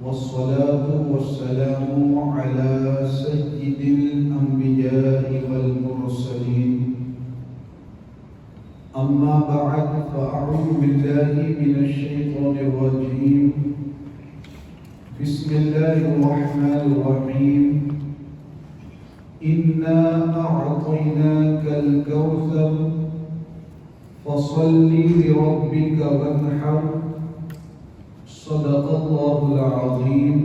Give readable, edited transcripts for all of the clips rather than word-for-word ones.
والصلاة والسلام على سيد الأنبياء والمرسلين. أما بعد فأعوذ بالله من الشيطان الرجيم. بسم الله الرحمن الرحيم. إنا أعطيناك الكوثر فصل لربك وانحر. صدق الله العظيم.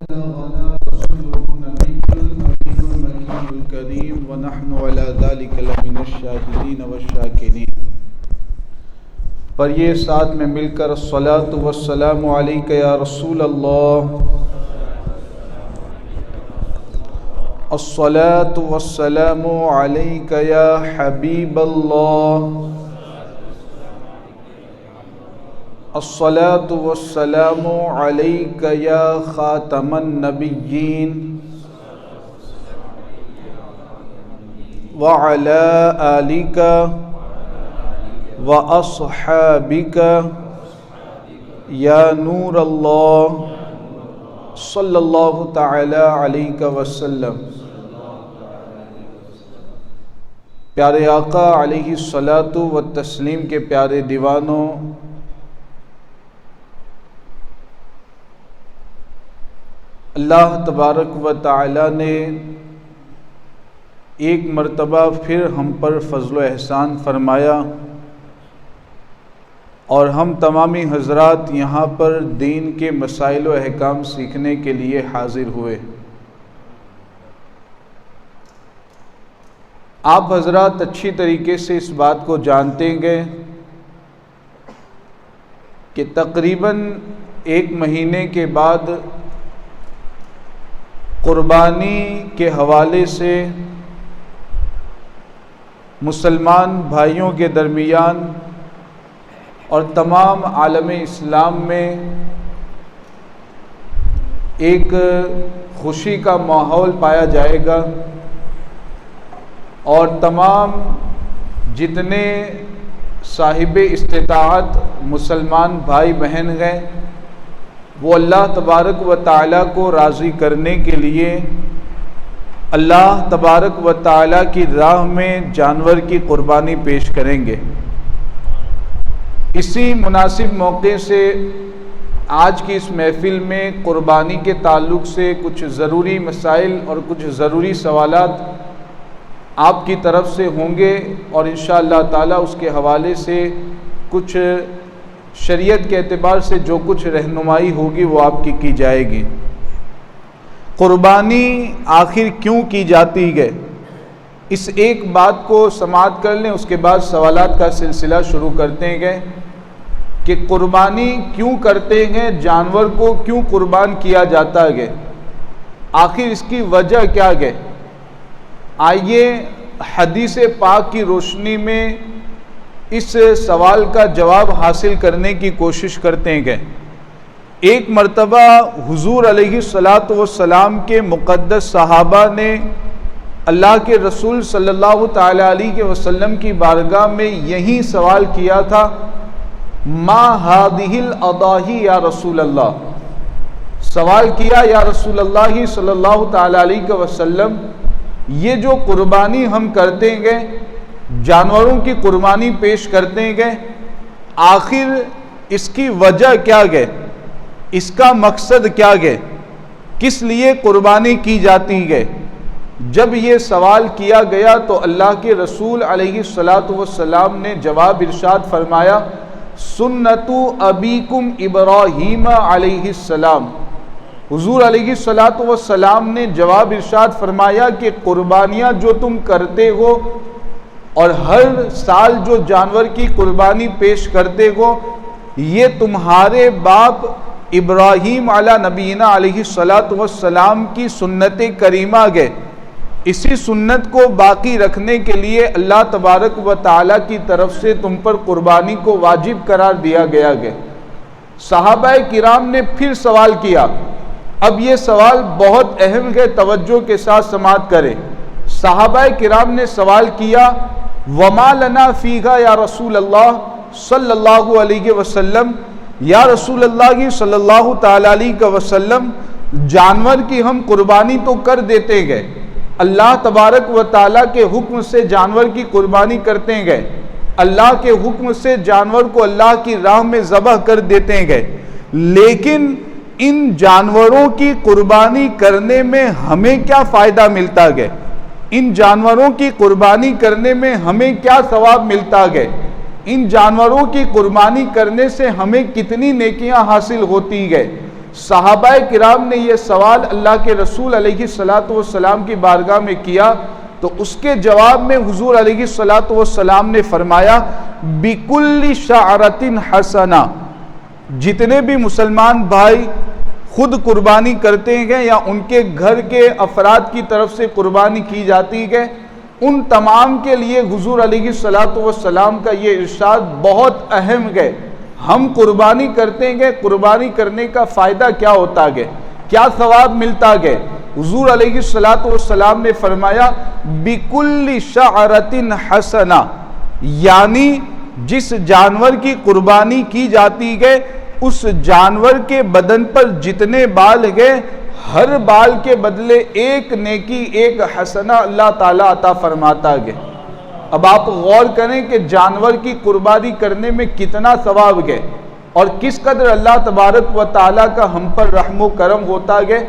بلغنا رسوله النبي الأمين المكين الكريم ونحن على ذلك لمن الشاهدين والشاكرين. پر یہ ساتھ میں مل کر الصلاۃ والسلام علیک یا رسول اللہ، الصلاۃ والسلام علیک یا حبیب اللہ، الصلاۃ والسلام علیک یا خاتم النبیین وعلی آلک وَأَصْحَابِكَ یا نور اللہ صلی اللہ تعالی علیہ وسلم. پیارے آقا علیہ الصلاۃ والتسلیم کے پیارے دیوانوں، اللہ تبارک و تعالی نے ایک مرتبہ پھر ہم پر فضل و احسان فرمایا اور ہم تمامی حضرات یہاں پر دین کے مسائل و احکام سیکھنے کے لیے حاضر ہوئے. آپ حضرات اچھی طریقے سے اس بات کو جانتے گے کہ تقریباً 1 مہینے کے بعد قربانی کے حوالے سے مسلمان بھائیوں کے درمیان اور تمام عالم اسلام میں ایک خوشی کا ماحول پایا جائے گا، اور تمام جتنے صاحب استطاعت مسلمان بھائی بہن ہیں وہ اللہ تبارک و تعالیٰ کو راضی کرنے کے لیے اللہ تبارک و تعالیٰ کی راہ میں جانور کی قربانی پیش کریں گے. اسی مناسب موقع سے آج کی اس محفل میں قربانی کے تعلق سے کچھ ضروری مسائل اور کچھ ضروری سوالات آپ کی طرف سے ہوں گے، اور انشاءاللہ تعالی اس کے حوالے سے کچھ شریعت کے اعتبار سے جو کچھ رہنمائی ہوگی وہ آپ کی جائے گی. قربانی آخر کیوں کی جاتی ہے، اس ایک بات کو سماعت کر لیں، اس کے بعد سوالات کا سلسلہ شروع کرتے ہیں کہ قربانی کیوں کرتے ہیں، جانور کو کیوں قربان کیا جاتا ہے، آخر اس کی وجہ کیا ہے. آئیے حدیث پاک کی روشنی میں اس سوال کا جواب حاصل کرنے کی کوشش کرتے ہیں. ایک مرتبہ حضور علیہ الصلاۃ والسلام کے مقدس صحابہ نے اللہ کے رسول صلی اللہ تعالی علیہ وسلم کی بارگاہ میں یہی سوال کیا تھا، ما هذه الاضاحی یا رسول اللہ. سوال کیا یا رسول اللہ صلی اللہ تعالی علیہ وسلم، یہ جو قربانی ہم کرتے ہیں، جانوروں کی قربانی پیش کرتے ہیں، آخر اس کی وجہ کیا ہے، اس کا مقصد کیا ہے، کس لیے قربانی کی جاتی ہے. جب یہ سوال کیا گیا تو اللہ کے رسول علیہ الصلاۃ والسلام نے جواب ارشاد فرمایا، سنت ابیکم ابراہیم علیہ السلام. حضور علیہ الصلاۃ والسلام نے جواب ارشاد فرمایا کہ قربانیاں جو تم کرتے ہو اور ہر سال جو جانور کی قربانی پیش کرتے ہو، یہ تمہارے باپ ابراہیم علی نبینا علیہ الصلاۃ والسلام کی سنت کریمہ ہے. اسی سنت کو باقی رکھنے کے لیے اللہ تبارک و تعالیٰ کی طرف سے تم پر قربانی کو واجب قرار دیا گیا ہے. صحابہ کرام نے پھر سوال کیا. اب یہ سوال بہت اہم ہے، توجہ کے ساتھ سماعت کریں. صحابہ کرام نے سوال کیا، وما لنا فیہا یا رسول اللہ صلی اللہ علیہ وسلم، یا رسول اللہ صلی اللہ تعالی علیہ وسلم جانور کی ہم قربانی تو کر دیتے گئے، اللہ تبارک و تعالیٰ کے حکم سے جانور کی قربانی کرتے گئے، اللہ کے حکم سے جانور کو اللہ کی راہ میں ذبح کر دیتے گئے، لیکن ان جانوروں کی قربانی کرنے میں ہمیں کیا فائدہ ملتا گیا؟ ان جانوروں کی قربانی کرنے میں ہمیں کیا ثواب ملتا گیا؟ ان جانوروں کی قربانی کرنے سے ہمیں کتنی نیکیاں حاصل ہوتی گئے؟ صحابہ کرام نے یہ سوال اللہ کے رسول علیہ الصلاۃ والسلام کی بارگاہ میں کیا، تو اس کے جواب میں حضور علیہ الصلاۃ والسلام نے فرمایا بِكُلِّ شَعْرَةٍ حَسَنَةٍ، جتنے بھی مسلمان بھائی خود قربانی کرتے ہیں یا ان کے گھر کے افراد کی طرف سے قربانی کی جاتی ہے، ان تمام کے لیے حضور علیہ الصلاۃ والسلام کا یہ ارشاد بہت اہم ہے۔ ہم قربانی کرتے ہیں، قربانی کرنے کا فائدہ کیا ہوتا ہے، کیا ثواب ملتا ہے؟ حضور علیہ الصلاۃ والسلام نے فرمایا بِكُلِّ شَعْرَةٍ حَسَنَةٍ، یعنی جس جانور کی قربانی کی جاتی ہے اس جانور کے بدن پر جتنے بال گئے، ہر بال کے بدلے ایک نیکی، ایک حسنہ اللہ تعالیٰ عطا فرماتا ہے۔ اب آپ غور کریں کہ جانور کی قربانی کرنے میں کتنا ثواب ہے اور کس قدر اللہ تبارک و تعالیٰ کا ہم پر رحم و کرم ہوتا ہے۔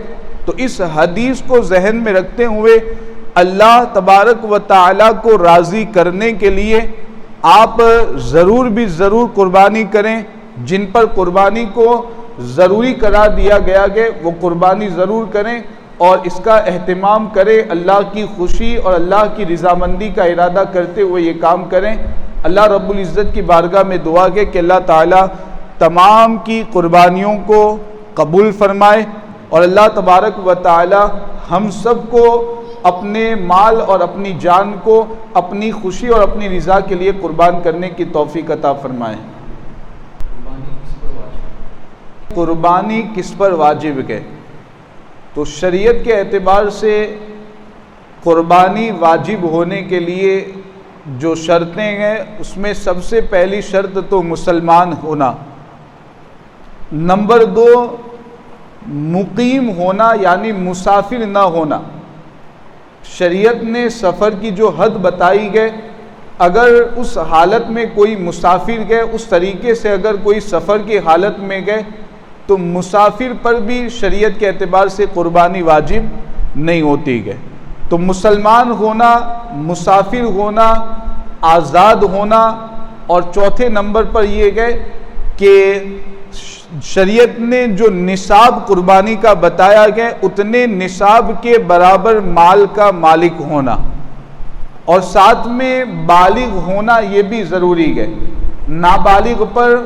تو اس حدیث کو ذہن میں رکھتے ہوئے اللہ تبارک و تعالیٰ کو راضی کرنے کے لیے آپ ضرور بھی ضرور قربانی کریں، جن پر قربانی کو ضروری قرار دیا گیا ہے وہ قربانی ضرور کریں اور اس کا اہتمام کریں، اللہ کی خوشی اور اللہ کی رضامندی کا ارادہ کرتے ہوئے یہ کام کریں۔ اللہ رب العزت کی بارگاہ میں دعا ہے کہ اللہ تعالیٰ تمام کی قربانیوں کو قبول فرمائے اور اللہ تبارک و تعالیٰ ہم سب کو اپنے مال اور اپنی جان کو اپنی خوشی اور اپنی رضا کے لیے قربان کرنے کی توفیق عطا فرمائے۔ قربانی کس پر واجب ہے؟ تو شریعت کے اعتبار سے قربانی واجب ہونے کے لیے جو شرطیں ہیں اس میں سب سے پہلی شرط تو مسلمان ہونا، نمبر 2 مقیم ہونا یعنی مسافر نہ ہونا۔ شریعت نے سفر کی جو حد بتائی ہے، اگر اس حالت میں کوئی مسافر گئے، اس طریقے سے اگر کوئی سفر کی حالت میں گئے تو مسافر پر بھی شریعت کے اعتبار سے قربانی واجب نہیں ہوتی ہے۔ تو مسلمان ہونا، مسافر ہونا، آزاد ہونا، اور چوتھے نمبر پر یہ ہے کہ شریعت نے جو نصاب قربانی کا بتایا گیا اتنے نصاب کے برابر مال کا مالک ہونا، اور ساتھ میں بالغ ہونا یہ بھی ضروری ہے۔ نابالغ پر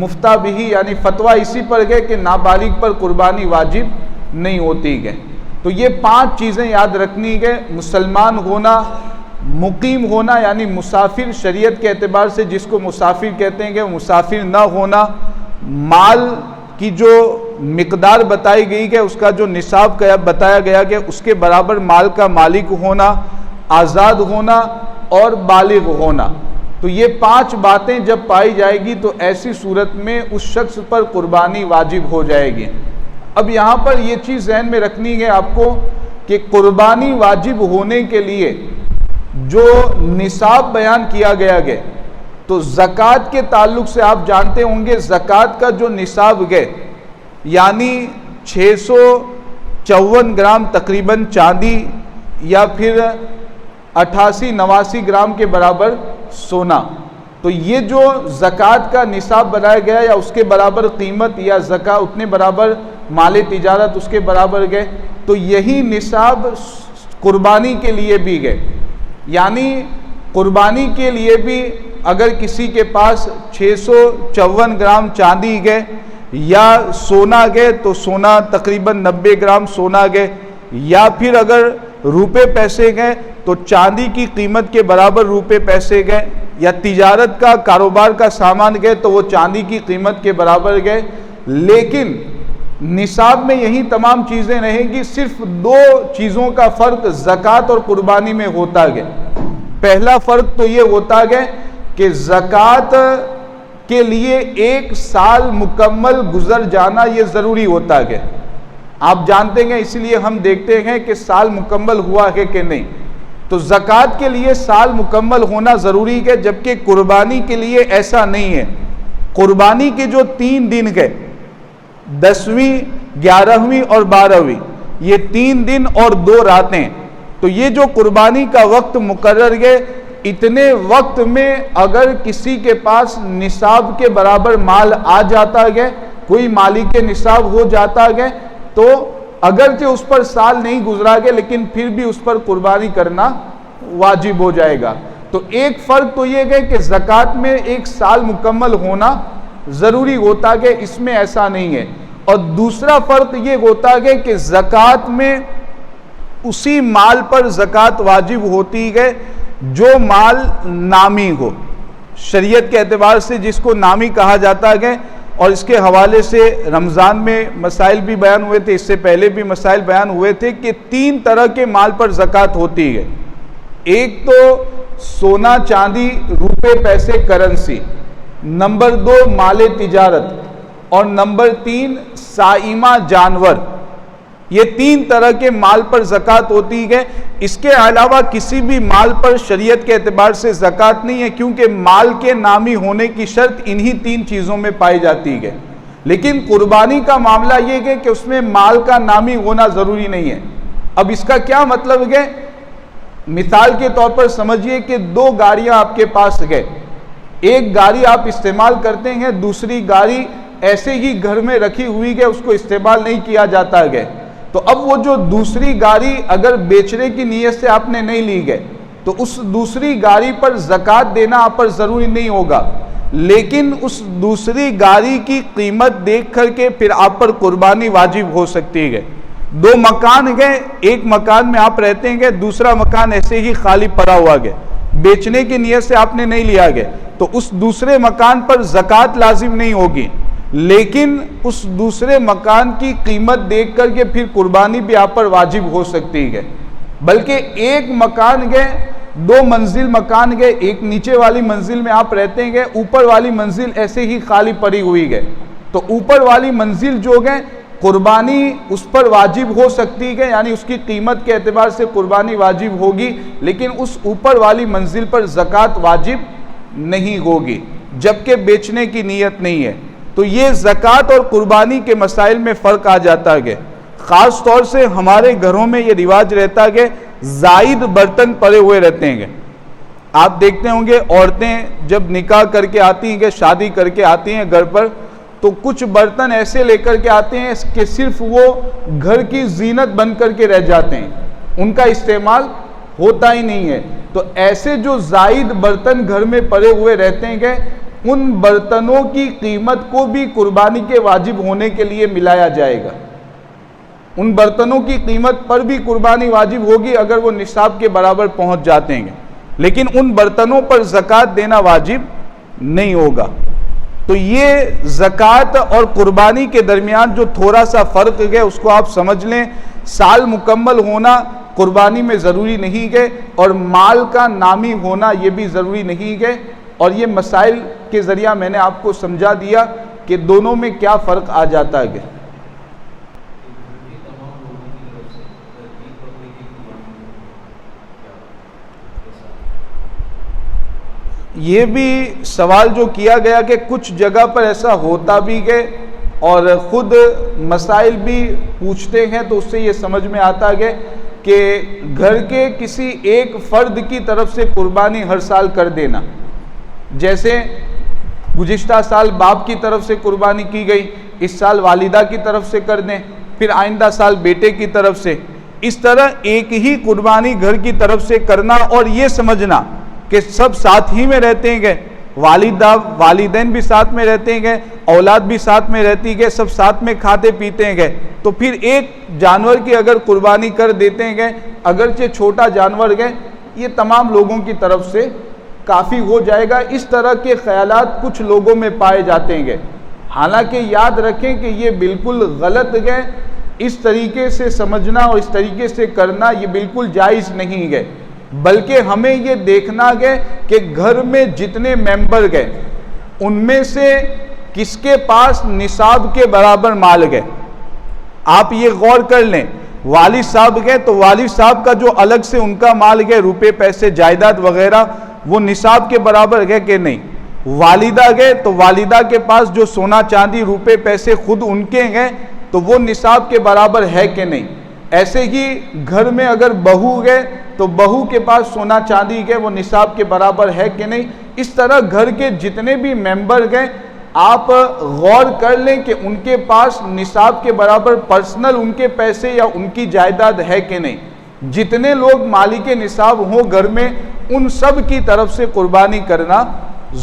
مفتہ بھی یعنی فتویٰ اسی پر ہے کہ نابالغ پر قربانی واجب نہیں ہوتی ہے۔ تو یہ 5 چیزیں یاد رکھنی ہے، مسلمان ہونا، مقیم ہونا یعنی مسافر شریعت کے اعتبار سے جس کو مسافر کہتے ہیں کہ مسافر نہ ہونا، مال کی جو مقدار بتائی گئی ہے اس کا جو نصاب بتایا گیا کہ اس کے برابر مال کا مالک ہونا، آزاد ہونا اور بالغ ہونا۔ تو یہ 5 باتیں جب پائی جائے گی تو ایسی صورت میں اس شخص پر قربانی واجب ہو جائے گی۔ اب یہاں پر یہ چیز ذہن میں رکھنی ہے آپ کو کہ قربانی واجب ہونے کے لیے جو نصاب بیان کیا گیا ہے، تو زکوٰۃ کے تعلق سے آپ جانتے ہوں گے زکوٰۃ کا جو نصاب ہے یعنی 654 گرام تقریباً چاندی یا پھر 88-89 گرام کے برابر سونا، تو یہ جو زکوٰۃ کا نصاب بنایا گیا یا اس کے برابر قیمت یا زکوٰۃ اتنے برابر مال تجارت اس کے برابر گئے، تو یہی نصاب قربانی کے لیے بھی گئے۔ یعنی قربانی کے لیے بھی اگر کسی کے پاس 654 گرام چاندی گئے یا سونا گئے تو سونا تقریباً 90 گرام سونا گئے، یا پھر اگر روپے پیسے گئے تو چاندی کی قیمت کے برابر روپے پیسے گئے، یا تجارت کا کاروبار کا سامان گئے تو وہ چاندی کی قیمت کے برابر گئے۔ لیکن نصاب میں یہی تمام چیزیں رہیں گی، صرف 2 چیزوں کا فرق زکوٰۃ اور قربانی میں ہوتا ہے۔ پہلا فرق تو یہ ہوتا ہے کہ زکوٰۃ کے لیے 1 سال مکمل گزر جانا یہ ضروری ہوتا ہے. آپ جانتے ہیں اسی لیے ہم دیکھتے ہیں کہ سال مکمل ہوا ہے کہ نہیں. تو زکوٰۃ کے لیے سال مکمل ہونا ضروری ہے، جبکہ قربانی کے لیے ایسا نہیں ہے. قربانی کے جو 3 دن گئے، 10ویں 11ویں اور 12ویں، یہ 3 دن اور 2 راتیں، تو یہ جو قربانی کا وقت مقرر ہے، اتنے وقت میں اگر کسی کے پاس نصاب کے برابر مال آ جاتا ہے، کوئی مالک نصاب ہو جاتا ہے، تو اگرچہ اس پر سال نہیں گزرا گیا لیکن پھر بھی اس پر قربانی کرنا واجب ہو جائے گا. تو ایک فرق تو یہ ہے کہ زکوٰۃ میں 1 سال مکمل ہونا ضروری ہوتا ہے، اس میں ایسا نہیں ہے. اور دوسرا فرق یہ ہوتا ہے کہ زکوٰۃ میں اسی مال پر زکوٰۃ واجب ہوتی ہے جو مال نامی ہو. شریعت کے اعتبار سے جس کو نامی کہا جاتا ہے، اور اس کے حوالے سے رمضان میں مسائل بھی بیان ہوئے تھے، اس سے پہلے بھی مسائل بیان ہوئے تھے کہ 3 طرح کے مال پر زکوٰۃ ہوتی ہے. ایک تو سونا چاندی روپے پیسے کرنسی، نمبر 2 مال تجارت، اور نمبر 3 سائمہ جانور. یہ 3 طرح کے مال پر زکوٰۃ ہوتی ہے. اس کے علاوہ کسی بھی مال پر شریعت کے اعتبار سے زکوٰۃ نہیں ہے، کیونکہ مال کے نامی ہونے کی شرط انہی 3 چیزوں میں پائی جاتی ہے. لیکن قربانی کا معاملہ یہ ہے کہ اس میں مال کا نامی ہونا ضروری نہیں ہے. اب اس کا کیا مطلب ہے؟ مثال کے طور پر سمجھیے کہ 2 گاڑیاں آپ کے پاس ہے. ایک گاڑی آپ استعمال کرتے ہیں، دوسری گاڑی ایسے ہی گھر میں رکھی ہوئی ہے، اس کو استعمال نہیں کیا جاتا ہے. تو اب وہ جو دوسری گاڑی اگر بیچنے کی نیت سے آپ نے نہیں لی گئے تو اس دوسری گاڑی پر زکوٰۃ دینا آپ پر ضروری نہیں ہوگا، لیکن اس دوسری گاڑی کی قیمت دیکھ کر کے پھر آپ پر قربانی واجب ہو سکتی ہے. 2 مکان گئے، ایک مکان میں آپ رہتے ہیں، دوسرا مکان ایسے ہی خالی پڑا ہوا گئے، بیچنے کی نیت سے آپ نے نہیں لیا گئے، تو اس دوسرے مکان پر زکوٰۃ لازم نہیں ہوگی، لیکن اس دوسرے مکان کی قیمت دیکھ کر کے پھر قربانی بھی آپ پر واجب ہو سکتی ہے. بلکہ ایک مکان گئے، 2 منزل مکان گئے، ایک نیچے والی منزل میں آپ رہتے ہیں، اوپر والی منزل ایسے ہی خالی پڑی ہوئی ہے، تو اوپر والی منزل جو گئے قربانی اس پر واجب ہو سکتی ہے، یعنی اس کی قیمت کے اعتبار سے قربانی واجب ہوگی، لیکن اس اوپر والی منزل پر زکوٰۃ واجب نہیں ہوگی جبکہ بیچنے کی نیت نہیں ہے. تو یہ زکوٰۃ اور قربانی کے مسائل میں فرق آ جاتا ہے. خاص طور سے ہمارے گھروں میں یہ رواج رہتا ہے کہ زائد برتن پڑے ہوئے رہتے ہیں. آپ دیکھتے ہوں گے عورتیں جب نکاح کر کے آتی ہیں، کہ شادی کر کے آتی ہیں گھر پر، تو کچھ برتن ایسے لے کر کے آتے ہیں کہ صرف وہ گھر کی زینت بن کر کے رہ جاتے ہیں، ان کا استعمال ہوتا ہی نہیں ہے. تو ایسے جو زائد برتن گھر میں پڑے ہوئے رہتے ہیں کہ ان برتنوں کی قیمت کو بھی قربانی کے واجب ہونے کے لیے ملایا جائے گا. ان برتنوں کی قیمت پر بھی قربانی واجب ہوگی اگر وہ نصاب کے برابر پہنچ جاتے ہیں، لیکن ان برتنوں پر زکوٰۃ دینا واجب نہیں ہوگا. تو یہ زکوٰۃ اور قربانی کے درمیان جو تھوڑا سا فرق ہے اس کو آپ سمجھ لیں. سال مکمل ہونا قربانی میں ضروری نہیں ہے، اور مال کا نامی ہونا یہ بھی ضروری نہیں ہے. اور یہ مسائل کے ذریعہ میں نے آپ کو سمجھا دیا کہ دونوں میں کیا فرق آ جاتا ہے. یہ بھی سوال جو کیا گیا کہ کچھ جگہ پر ایسا ہوتا بھی ہے اور خود مسائل بھی پوچھتے ہیں، تو اس سے یہ سمجھ میں آتا ہے کہ گھر کے کسی ایک فرد کی طرف سے قربانی ہر سال کر دینا. جیسے گزشتہ سال باپ کی طرف سے قربانی کی گئی، اس سال والدہ کی طرف سے کر دیں، پھر آئندہ سال بیٹے کی طرف سے. اس طرح ایک ہی قربانی گھر کی طرف سے کرنا اور یہ سمجھنا کہ سب ساتھ ہی میں رہتے ہیں، والدہ والدین بھی ساتھ میں رہتے ہیں، اولاد بھی ساتھ میں رہتی ہے، سب ساتھ میں کھاتے پیتے ہیں، تو پھر ایک جانور کی اگر قربانی کر دیتے ہیں، اگرچہ چھوٹا جانور ہے، یہ تمام لوگوں کی طرف سے کافی ہو جائے گا. اس طرح کے خیالات کچھ لوگوں میں پائے جاتے ہیں. حالانکہ یاد رکھیں کہ یہ بالکل غلط ہے. اس طریقے سے سمجھنا اور اس طریقے سے کرنا یہ بالکل جائز نہیں ہے، بلکہ ہمیں یہ دیکھنا ہے کہ گھر میں جتنے ممبر گئے ان میں سے کس کے پاس نصاب کے برابر مال گئے. آپ یہ غور کر لیں، والد صاحب گئے تو والد صاحب کا جو الگ سے ان کا مال گئے، روپے پیسے جائیداد وغیرہ، وہ نصاب کے برابر گئے کہ نہیں. والدہ گئے تو والدہ کے پاس جو سونا چاندی روپے پیسے خود ان کے گئے تو وہ نصاب کے برابر ہے کہ نہیں. ایسے ہی گھر میں اگر بہو گئے تو بہو کے پاس سونا چاندی گئے، وہ نصاب کے برابر ہے کہ نہیں. اس طرح گھر کے جتنے بھی ممبر گئے آپ غور کر لیں کہ ان کے پاس نصاب کے برابر پرسنل ان کے پیسے یا ان کی جائیداد ہے کہ نہیں. جتنے لوگ مالک نصاب ہوں گھر میں، ان سب کی طرف سے قربانی کرنا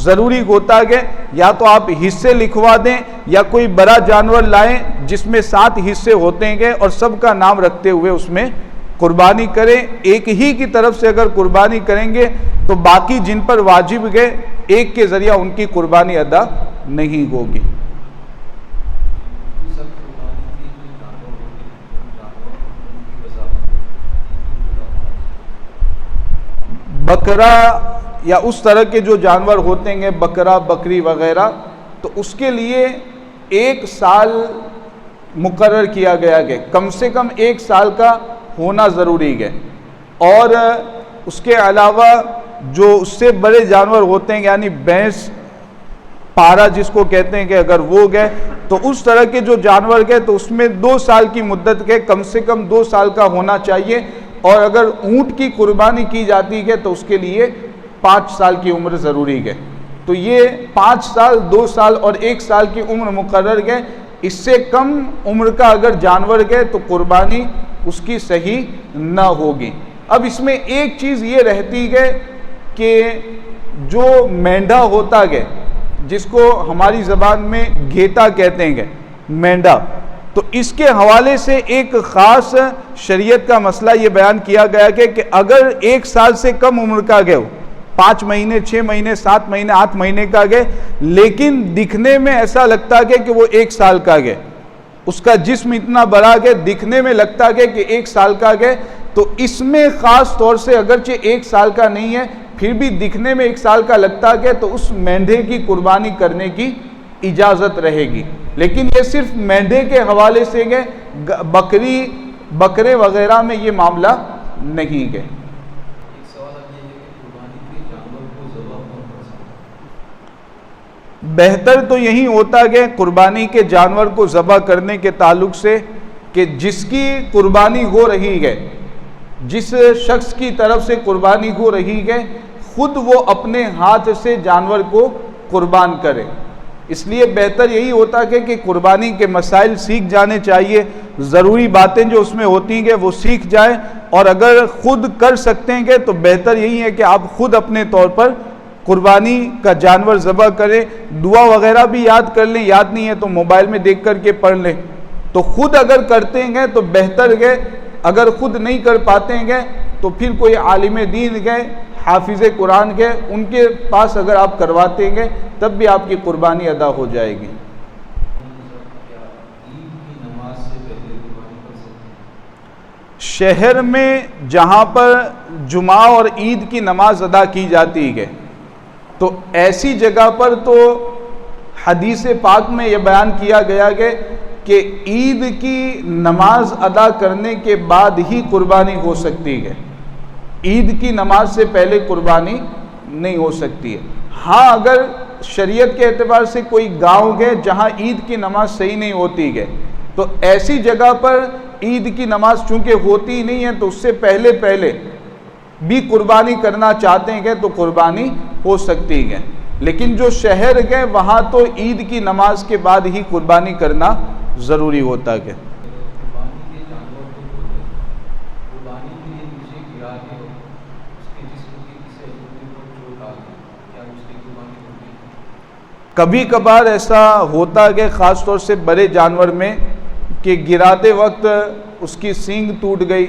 ضروری ہوتا ہے. یا تو آپ حصے لکھوا دیں یا کوئی بڑا جانور لائیں جس میں 7 حصے ہوتے ہیں اور سب کا نام رکھتے ہوئے اس میں قربانی کریں. ایک ہی کی طرف سے اگر قربانی کریں گے تو باقی جن پر واجب گئے ایک کے ذریعہ ان کی قربانی ادا نہیں ہوگی. بکرا یا اس طرح کے جو جانور ہوتے ہیں بکرا بکری وغیرہ، تو اس کے لیے 1 سال مقرر کیا گیا ہے، کم سے کم 1 سال کا ہونا ضروری ہے. اور اس کے علاوہ جو اس سے بڑے جانور ہوتے ہیں یعنی بھینس پارا جس کو کہتے ہیں کہ اگر وہ گئے تو اس طرح کے جو جانور گئے تو اس میں 2 سال کی مدت کے کم سے کم 2 سال کا ہونا چاہیے. اور اگر اونٹ کی قربانی کی جاتی ہے تو اس کے لیے 5 سال کی عمر ضروری ہے. تو یہ 5 سال 2 سال اور 1 سال کی عمر مقرر ہے. اس سے کم عمر کا اگر جانور گئے تو قربانی اس کی صحیح نہ ہوگی. اب اس میں ایک چیز یہ رہتی ہے کہ جو مینڈا ہوتا ہے جس کو ہماری زبان میں گھیٹا کہتے ہیں مینڈا، تو اس کے حوالے سے ایک خاص شریعت کا مسئلہ یہ بیان کیا گیا کہ اگر 1 سال سے کم عمر کا گئے 5 مہینے 6 مہینے 7 مہینے 8 مہینے کا گئے لیکن دکھنے میں ایسا لگتا ہے کہ وہ 1 سال کا گئے، اس کا جسم اتنا بڑا گئے دکھنے میں لگتا ہے کہ 1 سال کا گئے، تو اس میں خاص طور سے اگرچہ 1 سال کا نہیں ہے پھر بھی دکھنے میں 1 سال کا لگتا ہے تو اس مینڈھے کی قربانی کرنے کی اجازت رہے گی. لیکن یہ صرف مینڈھے کے حوالے سے گئے، بکری بکرے وغیرہ میں یہ معاملہ نہیں گئے. بہتر تو یہی ہوتا ہے قربانی کے جانور کو ذبح کرنے کے تعلق سے کہ جس کی قربانی ہو رہی ہے، جس شخص کی طرف سے قربانی ہو رہی ہے، خود وہ اپنے ہاتھ سے جانور کو قربان کرے. اس لیے بہتر یہی ہوتا ہے کہ قربانی کے مسائل سیکھ جانے چاہیے، ضروری باتیں جو اس میں ہوتی ہیں وہ سیکھ جائیں، اور اگر خود کر سکتے ہیں تو بہتر یہی ہے کہ آپ خود اپنے طور پر قربانی کا جانور ذبح کریں. دعا وغیرہ بھی یاد کر لیں، یاد نہیں ہے تو موبائل میں دیکھ کر کے پڑھ لیں. تو خود اگر کرتے ہیں تو بہتر ہے، اگر خود نہیں کر پاتے ہیں تو پھر کوئی عالم دین گئے، حافظ قرآن گئے، ان کے پاس اگر آپ کرواتے ہیں تب بھی آپ کی قربانی ادا ہو جائے گی. شہر میں جہاں پر جمعہ اور عید کی نماز ادا کی جاتی ہے تو ایسی جگہ پر تو حدیث پاک میں یہ بیان کیا گیا ہے کہ عید کی نماز ادا کرنے کے بعد ہی قربانی ہو سکتی ہے، عید کی نماز سے پہلے قربانی نہیں ہو سکتی ہے. ہاں اگر شریعت کے اعتبار سے کوئی گاؤں ہے جہاں عید کی نماز صحیح نہیں ہوتی ہے تو ایسی جگہ پر عید کی نماز چونکہ ہوتی ہی نہیں ہے تو اس سے پہلے بھی قربانی کرنا چاہتے ہیں تو قربانی ہو سکتی ہے. لیکن جو شہر گئے وہاں تو عید کی نماز کے بعد ہی قربانی کرنا ضروری ہوتا ہے. کبھی کبھار ایسا ہوتا ہے خاص طور سے بڑے جانور میں کہ گراتے وقت اس کی سینگ ٹوٹ گئی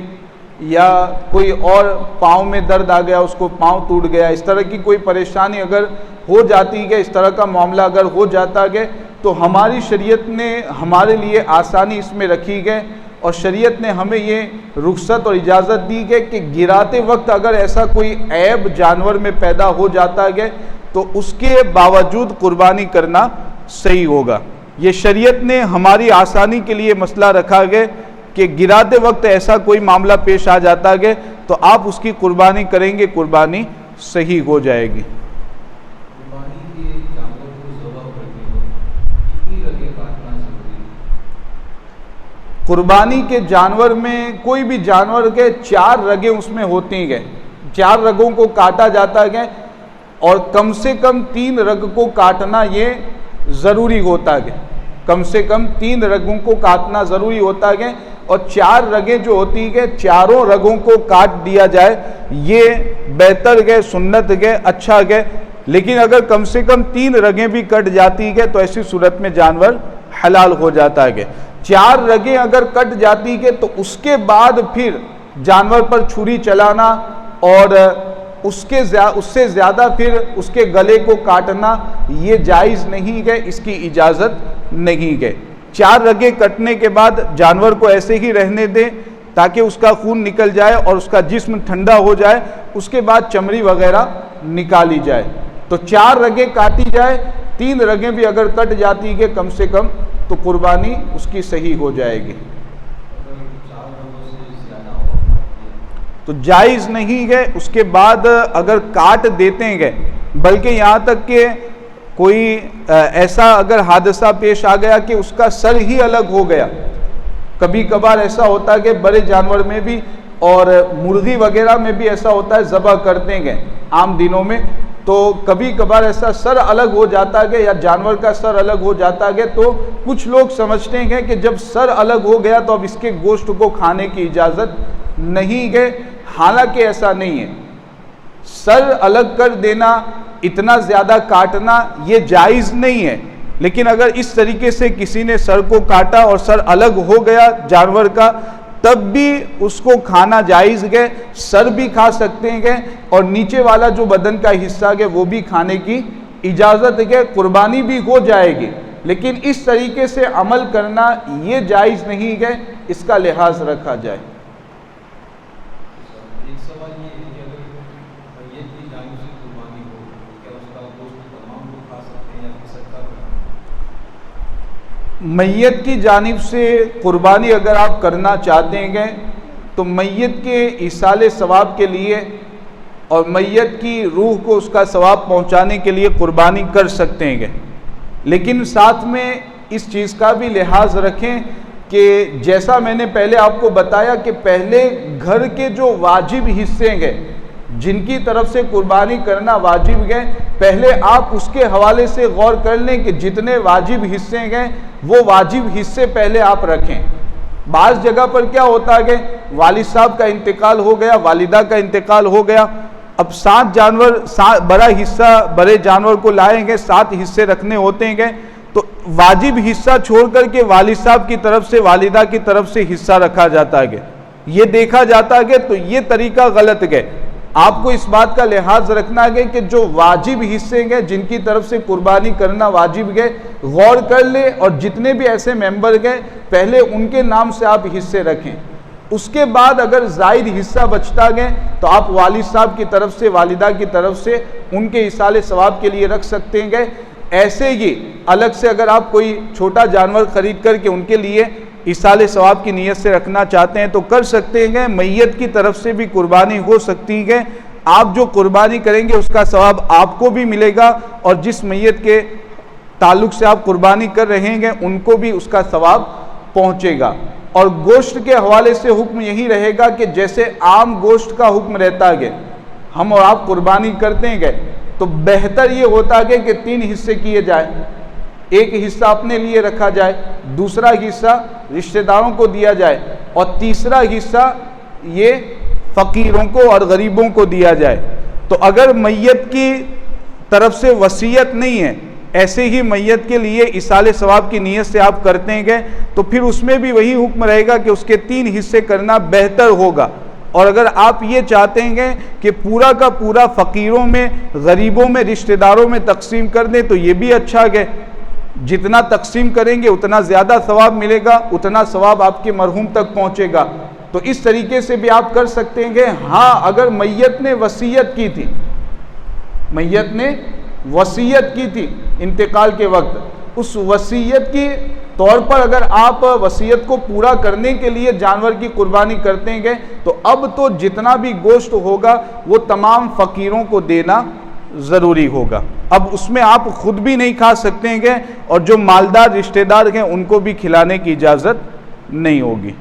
یا کوئی اور پاؤں میں درد آ گیا، اس کو پاؤں ٹوٹ گیا، اس طرح کی کوئی پریشانی اگر ہو جاتی ہے، اس طرح کا معاملہ اگر ہو جاتا ہے تو ہماری شریعت نے ہمارے لیے آسانی اس میں رکھی ہے اور شریعت نے ہمیں یہ رخصت اور اجازت دی ہے کہ گراتے وقت اگر ایسا کوئی عیب جانور میں پیدا ہو جاتا ہے تو اس کے باوجود قربانی کرنا صحیح ہوگا۔ یہ شریعت نے ہماری آسانی کے لیے مسئلہ رکھا گیا کہ گراتے وقت ایسا کوئی معاملہ پیش آ جاتا ہے تو آپ اس کی قربانی کریں گے، قربانی صحیح ہو جائے گی۔ قربانی کے جانور میں کوئی بھی جانور کے 4 رگیں اس میں ہوتی ہیں، 4 رگوں کو کاٹا جاتا ہے اور کم سے کم 3 رگ کو کاٹنا یہ ضروری ہوتا ہے، کم سے کم 3 رگوں کو کاٹنا ضروری ہوتا ہے اور 4 رگیں جو ہوتی ہیں چاروں رگوں کو کاٹ دیا جائے یہ بہتر ہے، سنت ہے، اچھا ہے۔ لیکن اگر کم سے کم 3 رگیں بھی کٹ جاتی ہے تو ایسی صورت میں جانور حلال ہو جاتا ہے۔ 4 رگیں اگر کٹ جاتی ہے تو اس کے بعد پھر جانور پر چھری چلانا اور اس سے زیادہ پھر اس کے گلے کو کاٹنا یہ جائز نہیں ہے، اس کی اجازت نہیں ہے۔ 4 رگیں کٹنے کے بعد جانور کو ایسے ہی رہنے دیں تاکہ اس کا خون نکل جائے اور اس کا جسم ٹھنڈا ہو جائے، اس کے بعد چمڑی وغیرہ نکالی جائے۔ تو 4 رگیں کاٹی جائے، 3 رگیں بھی اگر کٹ جاتی ہے کم سے کم تو قربانی اس کی صحیح ہو جائے گی۔ تو جائز نہیں ہے۔ اس کے بعد اگر کاٹ دیتے ہیں بلکہ یہاں تک کہ کوئی ایسا اگر حادثہ پیش آ گیا کہ اس کا سر ہی الگ ہو گیا، کبھی کبھار ایسا ہوتا ہے کہ بڑے جانور میں بھی اور مرغی وغیرہ میں بھی ایسا ہوتا ہے، ذبح کرتے ہیں عام دنوں میں، تو کبھی کبھار ایسا سر الگ ہو جاتا ہے یا جانور کا سر الگ ہو جاتا ہے تو کچھ لوگ سمجھتے ہیں کہ جب سر الگ ہو گیا تو اب اس کے گوشت کو کھانے کی اجازت نہیں ہے۔ حالانکہ ایسا نہیں ہے، سر الگ کر دینا، اتنا زیادہ کاٹنا یہ جائز نہیں ہے، لیکن اگر اس طریقے سے کسی نے سر کو کاٹا اور سر الگ ہو گیا جانور کا تب بھی اس کو کھانا جائز ہے، سر بھی کھا سکتے ہیں اور نیچے والا جو بدن کا حصہ ہے وہ بھی کھانے کی اجازت ہے، قربانی بھی ہو جائے گی۔ لیکن اس طریقے سے عمل کرنا یہ جائز نہیں ہے، اس کا لحاظ رکھا جائے۔ ایک سوال یہ ہے کہ اگر میت کی جانب سے قربانی ہو کیا اس کا گوشت تمام لوگ کھا سکتے ہیں یا پھر صدقہ کرنا؟ میت کی جانب سے قربانی اگر آپ کرنا چاہتے ہیں تو میت کے ایصال ثواب کے لیے اور میت کی روح کو اس کا ثواب پہنچانے کے لیے قربانی کر سکتے ہیں، لیکن ساتھ میں اس چیز کا بھی لحاظ رکھیں کہ جیسا میں نے پہلے آپ کو بتایا کہ پہلے گھر کے جو واجب حصے ہیں جن کی طرف سے قربانی کرنا واجب ہے، پہلے آپ اس کے حوالے سے غور کر لیں کہ جتنے واجب حصے ہیں وہ واجب حصے پہلے آپ رکھیں۔ بعض جگہ پر کیا ہوتا ہے والد صاحب کا انتقال ہو گیا، والدہ کا انتقال ہو گیا، اب 7 جانور بڑا حصہ بڑے جانور کو لائیں گے، 7 حصے رکھنے ہوتے ہیں تو واجب حصہ چھوڑ کر کے والد صاحب کی طرف سے والدہ کی طرف سے حصہ رکھا جاتا ہے، یہ دیکھا جاتا ہے تو یہ طریقہ غلط ہے۔ آپ کو اس بات کا لحاظ رکھنا ہے کہ جو واجب حصے ہیں جن کی طرف سے قربانی کرنا واجب ہے غور کر لیں اور جتنے بھی ایسے ممبر ہیں پہلے ان کے نام سے آپ حصے رکھیں، اس کے بعد اگر زائد حصہ بچتا ہے تو آپ والد صاحب کی طرف سے والدہ کی طرف سے ان کے ایصال ثواب کے لیے رکھ سکتے ہیں۔ ایسے ہی الگ سے اگر آپ کوئی چھوٹا جانور خرید کر کے ان کے لیے ایصال ثواب کی نیت سے رکھنا چاہتے ہیں تو کر سکتے ہیں، میت کی طرف سے بھی قربانی ہو سکتی ہے، آپ جو قربانی کریں گے اس کا ثواب آپ کو بھی ملے گا اور جس میت کے تعلق سے آپ قربانی کر رہے ہیں ان کو بھی اس کا ثواب پہنچے گا۔ اور گوشت کے حوالے سے حکم یہی رہے گا کہ جیسے عام گوشت کا حکم رہتا ہے ہم اور آپ قربانی کرتے ہیں تو بہتر یہ ہوتا ہے کہ 3 حصے کیے جائیں، ایک حصہ اپنے لیے رکھا جائے، دوسرا حصہ رشتہ داروں کو دیا جائے اور تیسرا حصہ یہ فقیروں کو اور غریبوں کو دیا جائے۔ تو اگر میت کی طرف سے وصیت نہیں ہے، ایسے ہی میت کے لیے ایصال ثواب کی نیت سے آپ کرتے ہیں تو پھر اس میں بھی وہی حکم رہے گا کہ اس کے 3 حصے کرنا بہتر ہوگا۔ اور اگر آپ یہ چاہتے ہیں کہ پورا کا پورا فقیروں میں، غریبوں میں، رشتہ داروں میں تقسیم کر دیں تو یہ بھی اچھا ہے، جتنا تقسیم کریں گے اتنا زیادہ ثواب ملے گا، اتنا ثواب آپ کے مرحوم تک پہنچے گا، تو اس طریقے سے بھی آپ کر سکتے ہیں۔ ہاں اگر میت نے وصیت کی تھی، میت نے وصیت کی تھی انتقال کے وقت، اس وصیت کی طور پر اگر آپ وصیت کو پورا کرنے کے لیے جانور کی قربانی کرتے ہیں تو اب تو جتنا بھی گوشت ہوگا وہ تمام فقیروں کو دینا ضروری ہوگا. اب اس میں آپ خود بھی نہیں کھا سکتے ہیں اور جو مالدار رشتہ دار ہیں ان کو بھی کھلانے کی اجازت نہیں ہوگی.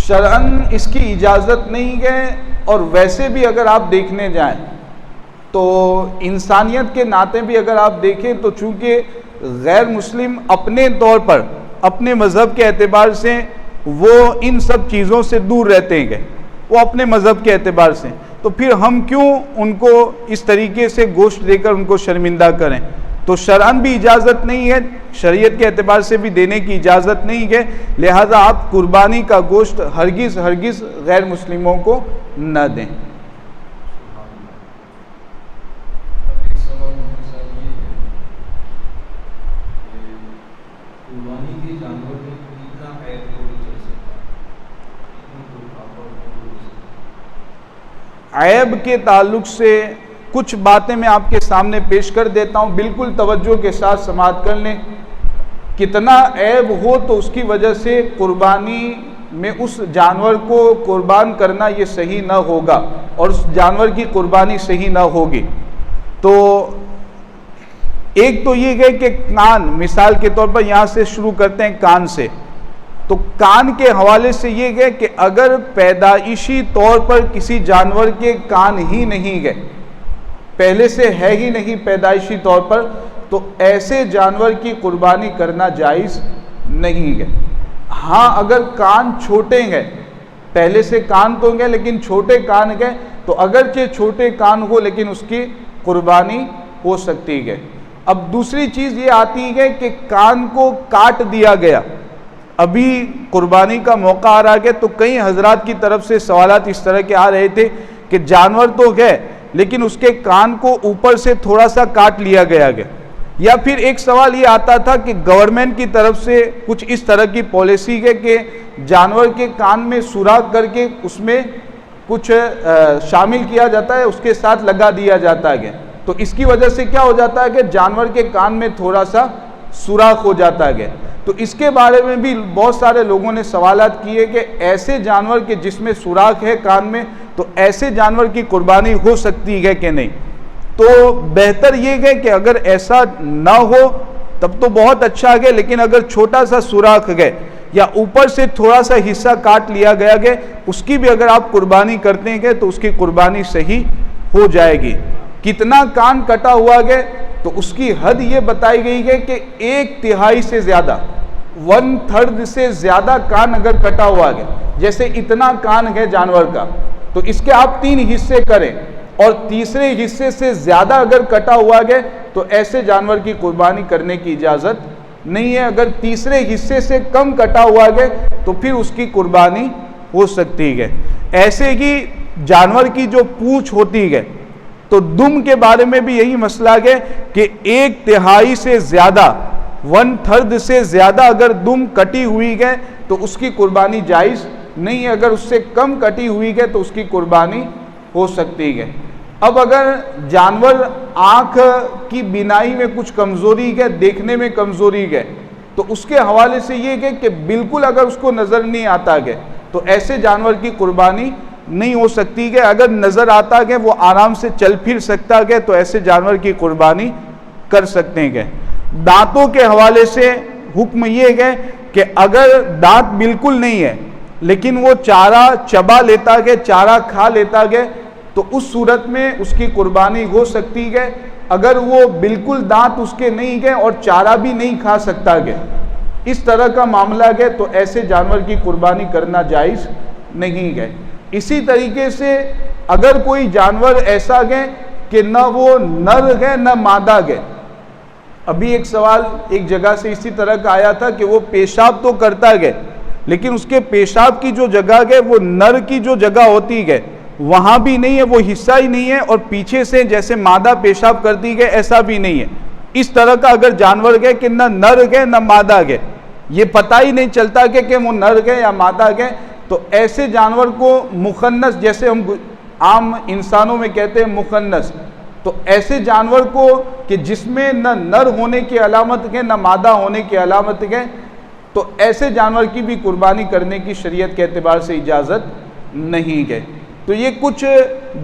شرعاً اس کی اجازت نہیں ہے، اور ویسے بھی اگر آپ دیکھنے جائیں تو انسانیت کے ناطے بھی اگر آپ دیکھیں تو چونکہ غیر مسلم اپنے طور پر اپنے مذہب کے اعتبار سے وہ ان سب چیزوں سے دور رہتے ہیں، وہ اپنے مذہب کے اعتبار سے، تو پھر ہم کیوں ان کو اس طریقے سے گوشت دے کر ان کو شرمندہ کریں؟ تو شرعاً بھی اجازت نہیں ہے، شریعت کے اعتبار سے بھی دینے کی اجازت نہیں ہے، لہذا آپ قربانی کا گوشت ہرگز غیر مسلموں کو نہ دیں. عیب کے تعلق سے کچھ باتیں میں آپ کے سامنے پیش کر دیتا ہوں، بالکل توجہ کے ساتھ سماعت کر لیں. کتنا عیب ہو تو اس کی وجہ سے قربانی میں اس جانور کو قربان کرنا یہ صحیح نہ ہوگا اور اس جانور کی قربانی صحیح نہ ہوگی. تو ایک تو یہ ہے کہ کان، مثال کے طور پر یہاں سے شروع کرتے ہیں کان سے. تو کان کے حوالے سے یہ ہے کہ اگر پیدائشی طور پر کسی جانور کے کان ہی نہیں گئے، پہلے سے ہے ہی نہیں پیدائشی طور پر، تو ایسے جانور کی قربانی کرنا جائز نہیں ہے. ہاں اگر کان چھوٹے گئے، پہلے سے کان تو گئے لیکن چھوٹے کان گئے، تو اگرچہ چھوٹے کان ہو لیکن اس کی قربانی ہو سکتی ہے. اب دوسری چیز یہ آتی ہے کہ کان کو کاٹ دیا گیا، ابھی قربانی کا موقع آ رہا ہے تو کئی حضرات کی طرف سے سوالات اس طرح کے آ رہے تھے کہ جانور تو گئے لیکن اس کے کان کو اوپر سے تھوڑا سا کاٹ لیا گیا. یا پھر ایک سوال یہ آتا تھا کہ گورنمنٹ کی طرف سے کچھ اس طرح کی پالیسی ہے کہ جانور کے کان میں سوراخ کر کے اس میں کچھ شامل کیا جاتا ہے، اس کے ساتھ لگا دیا جاتا ہے. تو اس کی وجہ سے کیا ہو جاتا ہے کہ جانور کے کان میں تھوڑا سا سوراخ ہو جاتا ہے. تو اس کے بارے میں بھی بہت سارے لوگوں نے سوالات کیے کہ ایسے جانور کے جس میں سوراخ ہے کان میں، تو ایسے جانور کی قربانی ہو سکتی ہے کہ نہیں؟ تو بہتر یہ ہے کہ اگر ایسا نہ ہو تب تو بہت اچھا ہے، لیکن اگر چھوٹا سا سوراخ گئے یا اوپر سے تھوڑا سا حصہ کاٹ لیا گیا ہے، اس کی بھی اگر آپ قربانی کرتے ہیں تو اس کی قربانی صحیح ہو جائے گی. کتنا کان کٹا ہوا ہے تو اس کی حد یہ بتائی گئی ہے کہ 1/3 سے زیادہ، 1/3 سے زیادہ کان اگر کٹا ہوا ہے، جیسے اتنا کان ہے جانور کا، تو اس کے آپ 3 حصے کریں اور تیسرے حصے سے زیادہ اگر کٹا ہوا ہے تو ایسے جانور کی قربانی کرنے کی اجازت نہیں ہے. اگر تیسرے حصے سے کم کٹا ہوا ہے تو پھر اس کی قربانی ہو سکتی ہے. ایسے ہی جانور کی جو پونچھ ہوتی ہے تو دم کے بارے میں بھی یہی مسئلہ ہے کہ 1/3 سے زیادہ، 1/3 سے زیادہ اگر دم کٹی ہوئی ہے تو اس کی قربانی جائز نہیں ہے. اگر اس سے کم کٹی ہوئی ہے تو اس کی قربانی ہو سکتی ہے. اب اگر جانور آنکھ کی بینائی میں کچھ کمزوری ہے، دیکھنے میں کمزوری ہے، تو اس کے حوالے سے یہ ہے کہ بالکل اگر اس کو نظر نہیں آتا ہے تو ایسے جانور کی قربانی نہیں ہو سکتی ہے. اگر نظر آتا ہے وہ آرام سے چل پھر سکتا ہے تو ایسے جانور کی قربانی کر سکتے ہیں. دانتوں کے حوالے سے حکم یہ ہے کہ اگر دانت بالکل نہیں ہے لیکن وہ چارہ چبا لیتا ہے، چارہ کھا لیتا ہے، تو اس صورت میں اس کی قربانی ہو سکتی ہے. اگر وہ بالکل دانت اس کے نہیں گئے اور چارہ بھی نہیں کھا سکتا ہے، اس طرح کا معاملہ ہے، تو ایسے جانور کی قربانی کرنا جائز نہیں ہے. اسی طریقے سے اگر کوئی جانور ایسا ہے کہ نہ وہ نر ہے نہ مادہ ہے. ابھی ایک سوال ایک جگہ سے اسی طرح کا آیا تھا کہ وہ پیشاب تو کرتا ہے لیکن اس کے پیشاب کی جو جگہ ہے وہ نر کی جو جگہ ہوتی ہے وہاں بھی نہیں ہے، وہ حصہ ہی نہیں ہے، اور پیچھے سے جیسے مادہ پیشاب کرتی گئے ایسا بھی نہیں ہے. اس طرح کا اگر جانور گئے کہ نہ نر گئے نہ مادہ گئے، یہ پتہ ہی نہیں چلتا کہ وہ نر گئے یا مادہ گئے، تو ایسے جانور کو مخنث، جیسے ہم عام انسانوں میں کہتے ہیں مخنث، تو ایسے جانور کو کہ جس میں نہ نر ہونے کی علامت ہے نہ مادہ ہونے کی علامت ہے، تو ایسے جانور کی بھی قربانی کرنے کی شریعت کے اعتبار سے اجازت نہیں ہے. تو یہ کچھ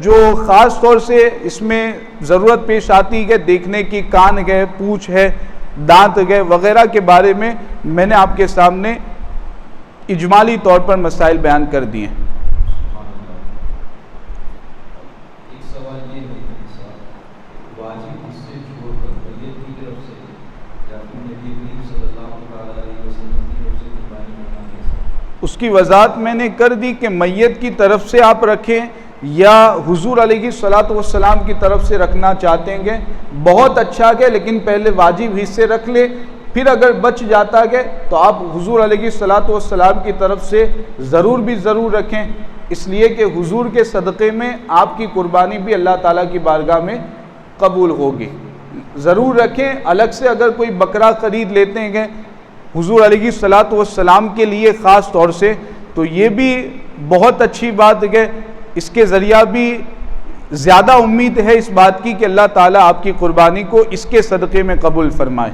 جو خاص طور سے اس میں ضرورت پیش آتی ہے دیکھنے کی، کان ہے، پونچھ ہے، دانت ہے وغیرہ کے بارے میں نے آپ کے سامنے اجمالی طور پر مسائل بیان کر دیے ہیں. ایک سوال یہ ہے کہ واجب حصے چھوڑ کر میت کی طرف سے یا پھر نبی کریم صلی اللہ علیہ وسلم کی طرف سے قربانی کرنا ہے؟ اس کی وضاحت میں نے کر دی کہ میت کی طرف سے آپ رکھیں یا حضور علیہ الصلوۃ والسلام کی طرف سے رکھنا چاہتے ہیں بہت اچھا ہے، لیکن پہلے واجب حصے رکھ لے، پھر اگر بچ جاتا ہے تو آپ حضور علیہ الصلوۃ والسلام کی طرف سے ضرور رکھیں، اس لیے کہ حضور کے صدقے میں آپ کی قربانی بھی اللہ تعالیٰ کی بارگاہ میں قبول ہوگی. ضرور رکھیں. الگ سے اگر کوئی بکرا خرید لیتے ہیں حضور علیہ الصلوۃ والسلام کے لیے خاص طور سے، تو یہ بھی بہت اچھی بات ہے. اس کے ذریعہ بھی زیادہ امید ہے اس بات کی کہ اللہ تعالیٰ آپ کی قربانی کو اس کے صدقے میں قبول فرمائے.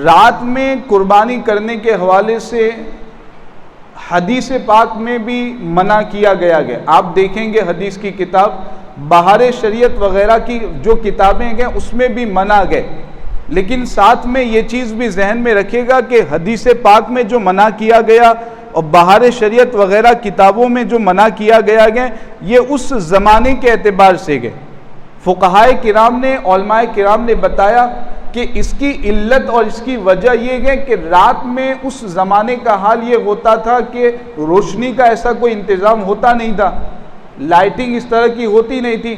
رات میں قربانی کرنے کے حوالے سے حدیث پاک میں بھی منع کیا گیا ہے. آپ دیکھیں گے حدیث کی کتاب بہار شریعت وغیرہ کی جو کتابیں ہیں اس میں بھی منع گئے، لیکن ساتھ میں یہ چیز بھی ذہن میں رکھے گا کہ حدیث پاک میں جو منع کیا گیا اور بہار شریعت وغیرہ کتابوں میں جو منع کیا گیا ہے یہ اس زمانے کے اعتبار سے گئے. فقہائے کرام نے، علماء کرام نے بتایا کہ اس کی علت اور اس کی وجہ یہ ہے کہ رات میں اس زمانے کا حال یہ ہوتا تھا کہ روشنی کا ایسا کوئی انتظام ہوتا نہیں تھا، لائٹنگ اس طرح کی ہوتی نہیں تھی،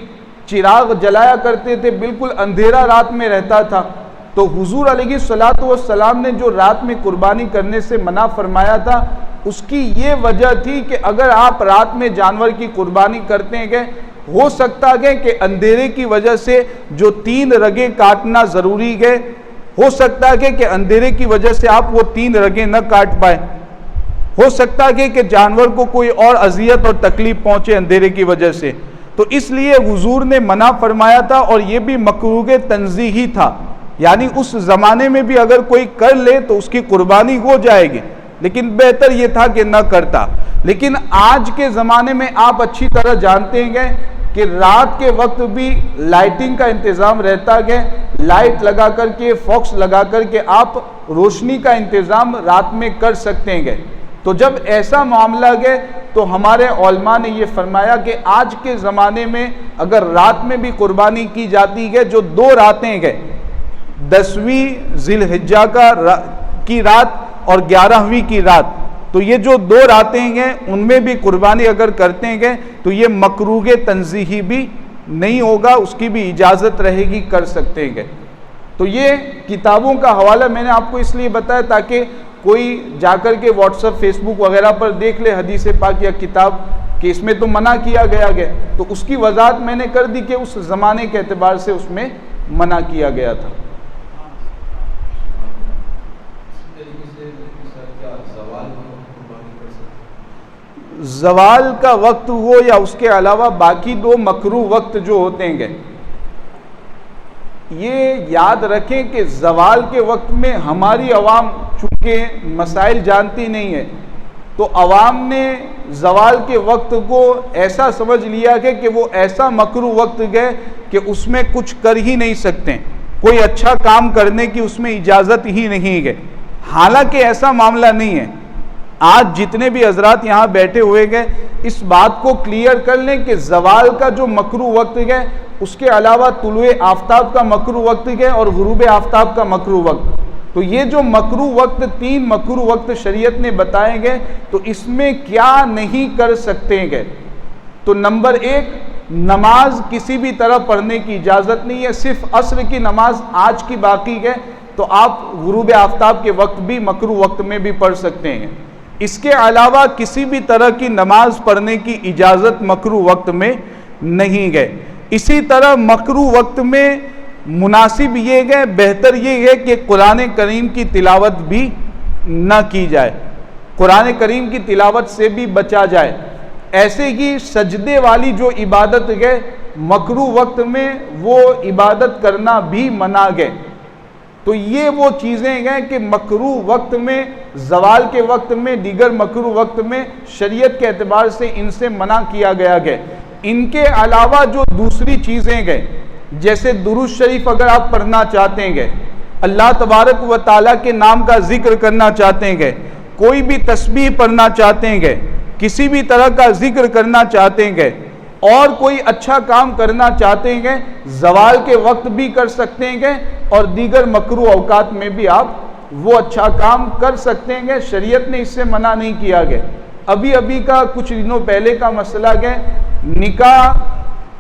چراغ جلایا کرتے تھے، بالکل اندھیرا رات میں رہتا تھا. تو حضور علیہ الصلوۃ والسلام نے جو رات میں قربانی کرنے سے منع فرمایا تھا اس کی یہ وجہ تھی کہ اگر آپ رات میں جانور کی قربانی کرتے ہیں ہو سکتا ہے کہ اندھیرے کی وجہ سے جو 3 رگیں کاٹنا ضروری ہے، ہو سکتا ہے کہ اندھیرے کی وجہ سے آپ وہ 3 رگیں نہ کاٹ پائیں، ہو سکتا ہے کہ جانور کو کوئی اور اذیت اور تکلیف پہنچے اندھیرے کی وجہ سے. تو اس لیے حضور نے منع فرمایا تھا، اور یہ بھی مکروہ تنزیہی تھا، یعنی اس زمانے میں بھی اگر کوئی کر لے تو اس کی قربانی ہو جائے گی، لیکن بہتر یہ تھا کہ نہ کرتا. لیکن آج کے زمانے میں آپ اچھی طرح جانتے ہیں کہ رات کے وقت بھی لائٹنگ کا انتظام رہتا ہے، لائٹ لگا کر کے، فوکس لگا کر کے آپ روشنی کا انتظام رات میں کر سکتے ہیں. تو جب ایسا معاملہ ہے تو ہمارے علماء نے یہ فرمایا کہ آج کے زمانے میں اگر رات میں بھی قربانی کی جاتی ہے، جو 2 راتیں ہیں، 10ویں ذی الحجہ کی رات اور 11ویں کی رات، تو یہ جو 2 راتیں ہیں ان میں بھی قربانی اگر کرتے ہیں تو یہ مکروہ تنزیہی بھی نہیں ہوگا، اس کی بھی اجازت رہے گی، کر سکتے ہیں. تو یہ کتابوں کا حوالہ میں نے آپ کو اس لیے بتایا تاکہ کوئی جا کر کے واٹس ایپ، فیس بک وغیرہ پر دیکھ لے حدیث پاک یا کتاب کہ اس میں تو منع کیا گیا ہے، تو اس کی وضاحت میں نے کر دی کہ اس زمانے کے اعتبار سے اس میں منع کیا گیا تھا. زوال کا وقت ہو یا اس کے علاوہ باقی 2 مکروہ وقت جو ہوتے ہیں، یہ یاد رکھیں کہ زوال کے وقت میں ہماری عوام چونکہ مسائل جانتی نہیں ہے، تو عوام نے زوال کے وقت کو ایسا سمجھ لیا کہ وہ ایسا مکروہ وقت ہے کہ اس میں کچھ کر ہی نہیں سکتے، کوئی اچھا کام کرنے کی اس میں اجازت ہی نہیں ہے. حالانکہ ایسا معاملہ نہیں ہے. آج جتنے بھی حضرات یہاں بیٹھے ہوئے گئے اس بات کو کلیئر کر لیں کہ زوال کا جو مکروہ وقت ہے اس کے علاوہ طلوع آفتاب کا مکروہ وقت ہے اور غروب آفتاب کا مکروہ وقت. تو یہ جو مکروہ وقت 3 مکروہ وقت شریعت نے بتائے گئے تو اس میں کیا نہیں کر سکتے گئے. تو نمبر 1 نماز کسی بھی طرح پڑھنے کی اجازت نہیں ہے، صرف عصر کی نماز آج کی باقی ہے، تو آپ غروب آفتاب کے وقت بھی مکروہ وقت میں بھی پڑھ سکتے ہیں۔ اس کے علاوہ کسی بھی طرح کی نماز پڑھنے کی اجازت مکروہ وقت میں نہیں ہے۔ اسی طرح مکروہ وقت میں مناسب یہ ہے، بہتر یہ ہے کہ قرآن کریم کی تلاوت بھی نہ کی جائے، قرآن کریم کی تلاوت سے بھی بچا جائے۔ ایسے ہی سجدے والی جو عبادت ہے مکروہ وقت میں وہ عبادت کرنا بھی منع ہے۔ تو یہ وہ چیزیں ہیں کہ مکروہ وقت میں، زوال کے وقت میں، دیگر مکروہ وقت میں شریعت کے اعتبار سے ان سے منع کیا گیا ہے۔ ان کے علاوہ جو دوسری چیزیں ہیں، جیسے درود شریف اگر آپ پڑھنا چاہتے ہیں، اللہ تبارک و تعالیٰ کے نام کا ذکر کرنا چاہتے ہیں، کوئی بھی تسبیح پڑھنا چاہتے ہیں، کسی بھی طرح کا ذکر کرنا چاہتے ہیں اور کوئی اچھا کام کرنا چاہتے ہیں، زوال کے وقت بھی کر سکتے ہیں اور دیگر مکروہ اوقات میں بھی آپ وہ اچھا کام کر سکتے ہیں۔ شریعت نے اس سے منع نہیں کیا گیا۔ ابھی کا کچھ دنوں پہلے کا مسئلہ ہے، نکاح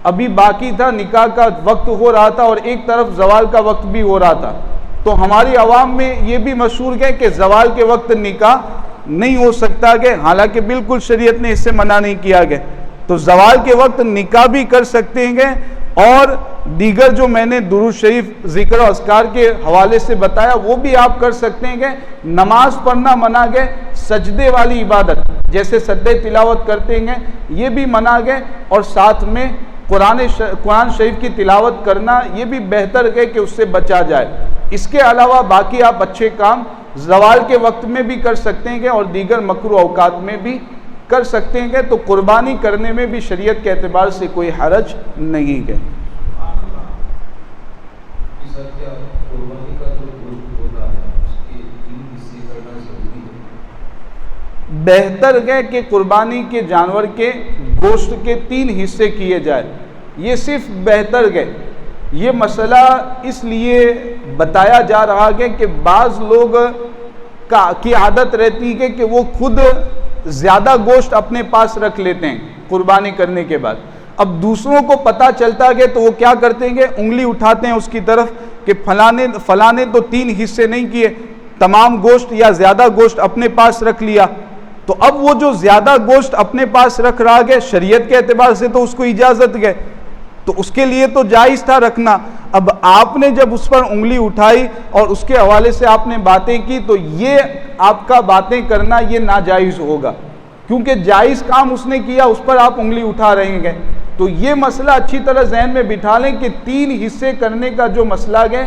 ابھی باقی تھا، نکاح کا وقت ہو رہا تھا اور ایک طرف زوال کا وقت بھی ہو رہا تھا، تو ہماری عوام میں یہ بھی مشہور ہے کہ زوال کے وقت نکاح نہیں ہو سکتا ہے، حالانکہ بالکل شریعت نے اس سے منع نہیں کیا گیا۔ تو زوال کے وقت نکاح بھی کر سکتے ہیں اور دیگر جو میں نے درود شریف ذکر و اذکار کے حوالے سے بتایا وہ بھی آپ کر سکتے ہیں۔ نماز پڑھنا منع ہے، سجدے والی عبادت جیسے سجدے تلاوت کرتے ہیں یہ بھی منع ہے، اور ساتھ میں قرآن شریف کی تلاوت کرنا یہ بھی بہتر ہے کہ اس سے بچا جائے۔ اس کے علاوہ باقی آپ اچھے کام زوال کے وقت میں بھی کر سکتے ہیں اور دیگر مکروہ اوقات میں بھی کر سکتے ہیں، تو قربانی کرنے میں بھی شریعت کے اعتبار سے کوئی حرج نہیں ہے۔ بہتر ہے کہ قربانی کے جانور کے گوشت کے 3 حصے کیے جائے، یہ صرف بہتر ہے۔ یہ مسئلہ اس لیے بتایا جا رہا ہے کہ بعض لوگ کی عادت رہتی ہے کہ وہ خود زیادہ گوشت اپنے پاس رکھ لیتے ہیں قربانی کرنے کے بعد، اب دوسروں کو پتہ چلتا ہے تو وہ کیا کرتے ہیں، انگلی اٹھاتے ہیں اس کی طرف کہ فلاں نے تو 3 حصے نہیں کیے، تمام گوشت یا زیادہ گوشت اپنے پاس رکھ لیا۔ تو اب وہ جو زیادہ گوشت اپنے پاس رکھ رہا ہے شریعت کے اعتبار سے تو اس کو اجازت ہے، تو اس کے لیے تو جائز تھا رکھنا۔ اب آپ نے جب اس پر انگلی اٹھائی اور اس کے حوالے سے آپ نے باتیں کی تو یہ آپ کا باتیں کرنا یہ ناجائز ہوگا، کیونکہ جائز کام اس نے کیا، اس پر آپ انگلی اٹھا رہے ہیں۔ تو یہ مسئلہ اچھی طرح ذہن میں بٹھا لیں کہ 3 حصے کرنے کا جو مسئلہ ہے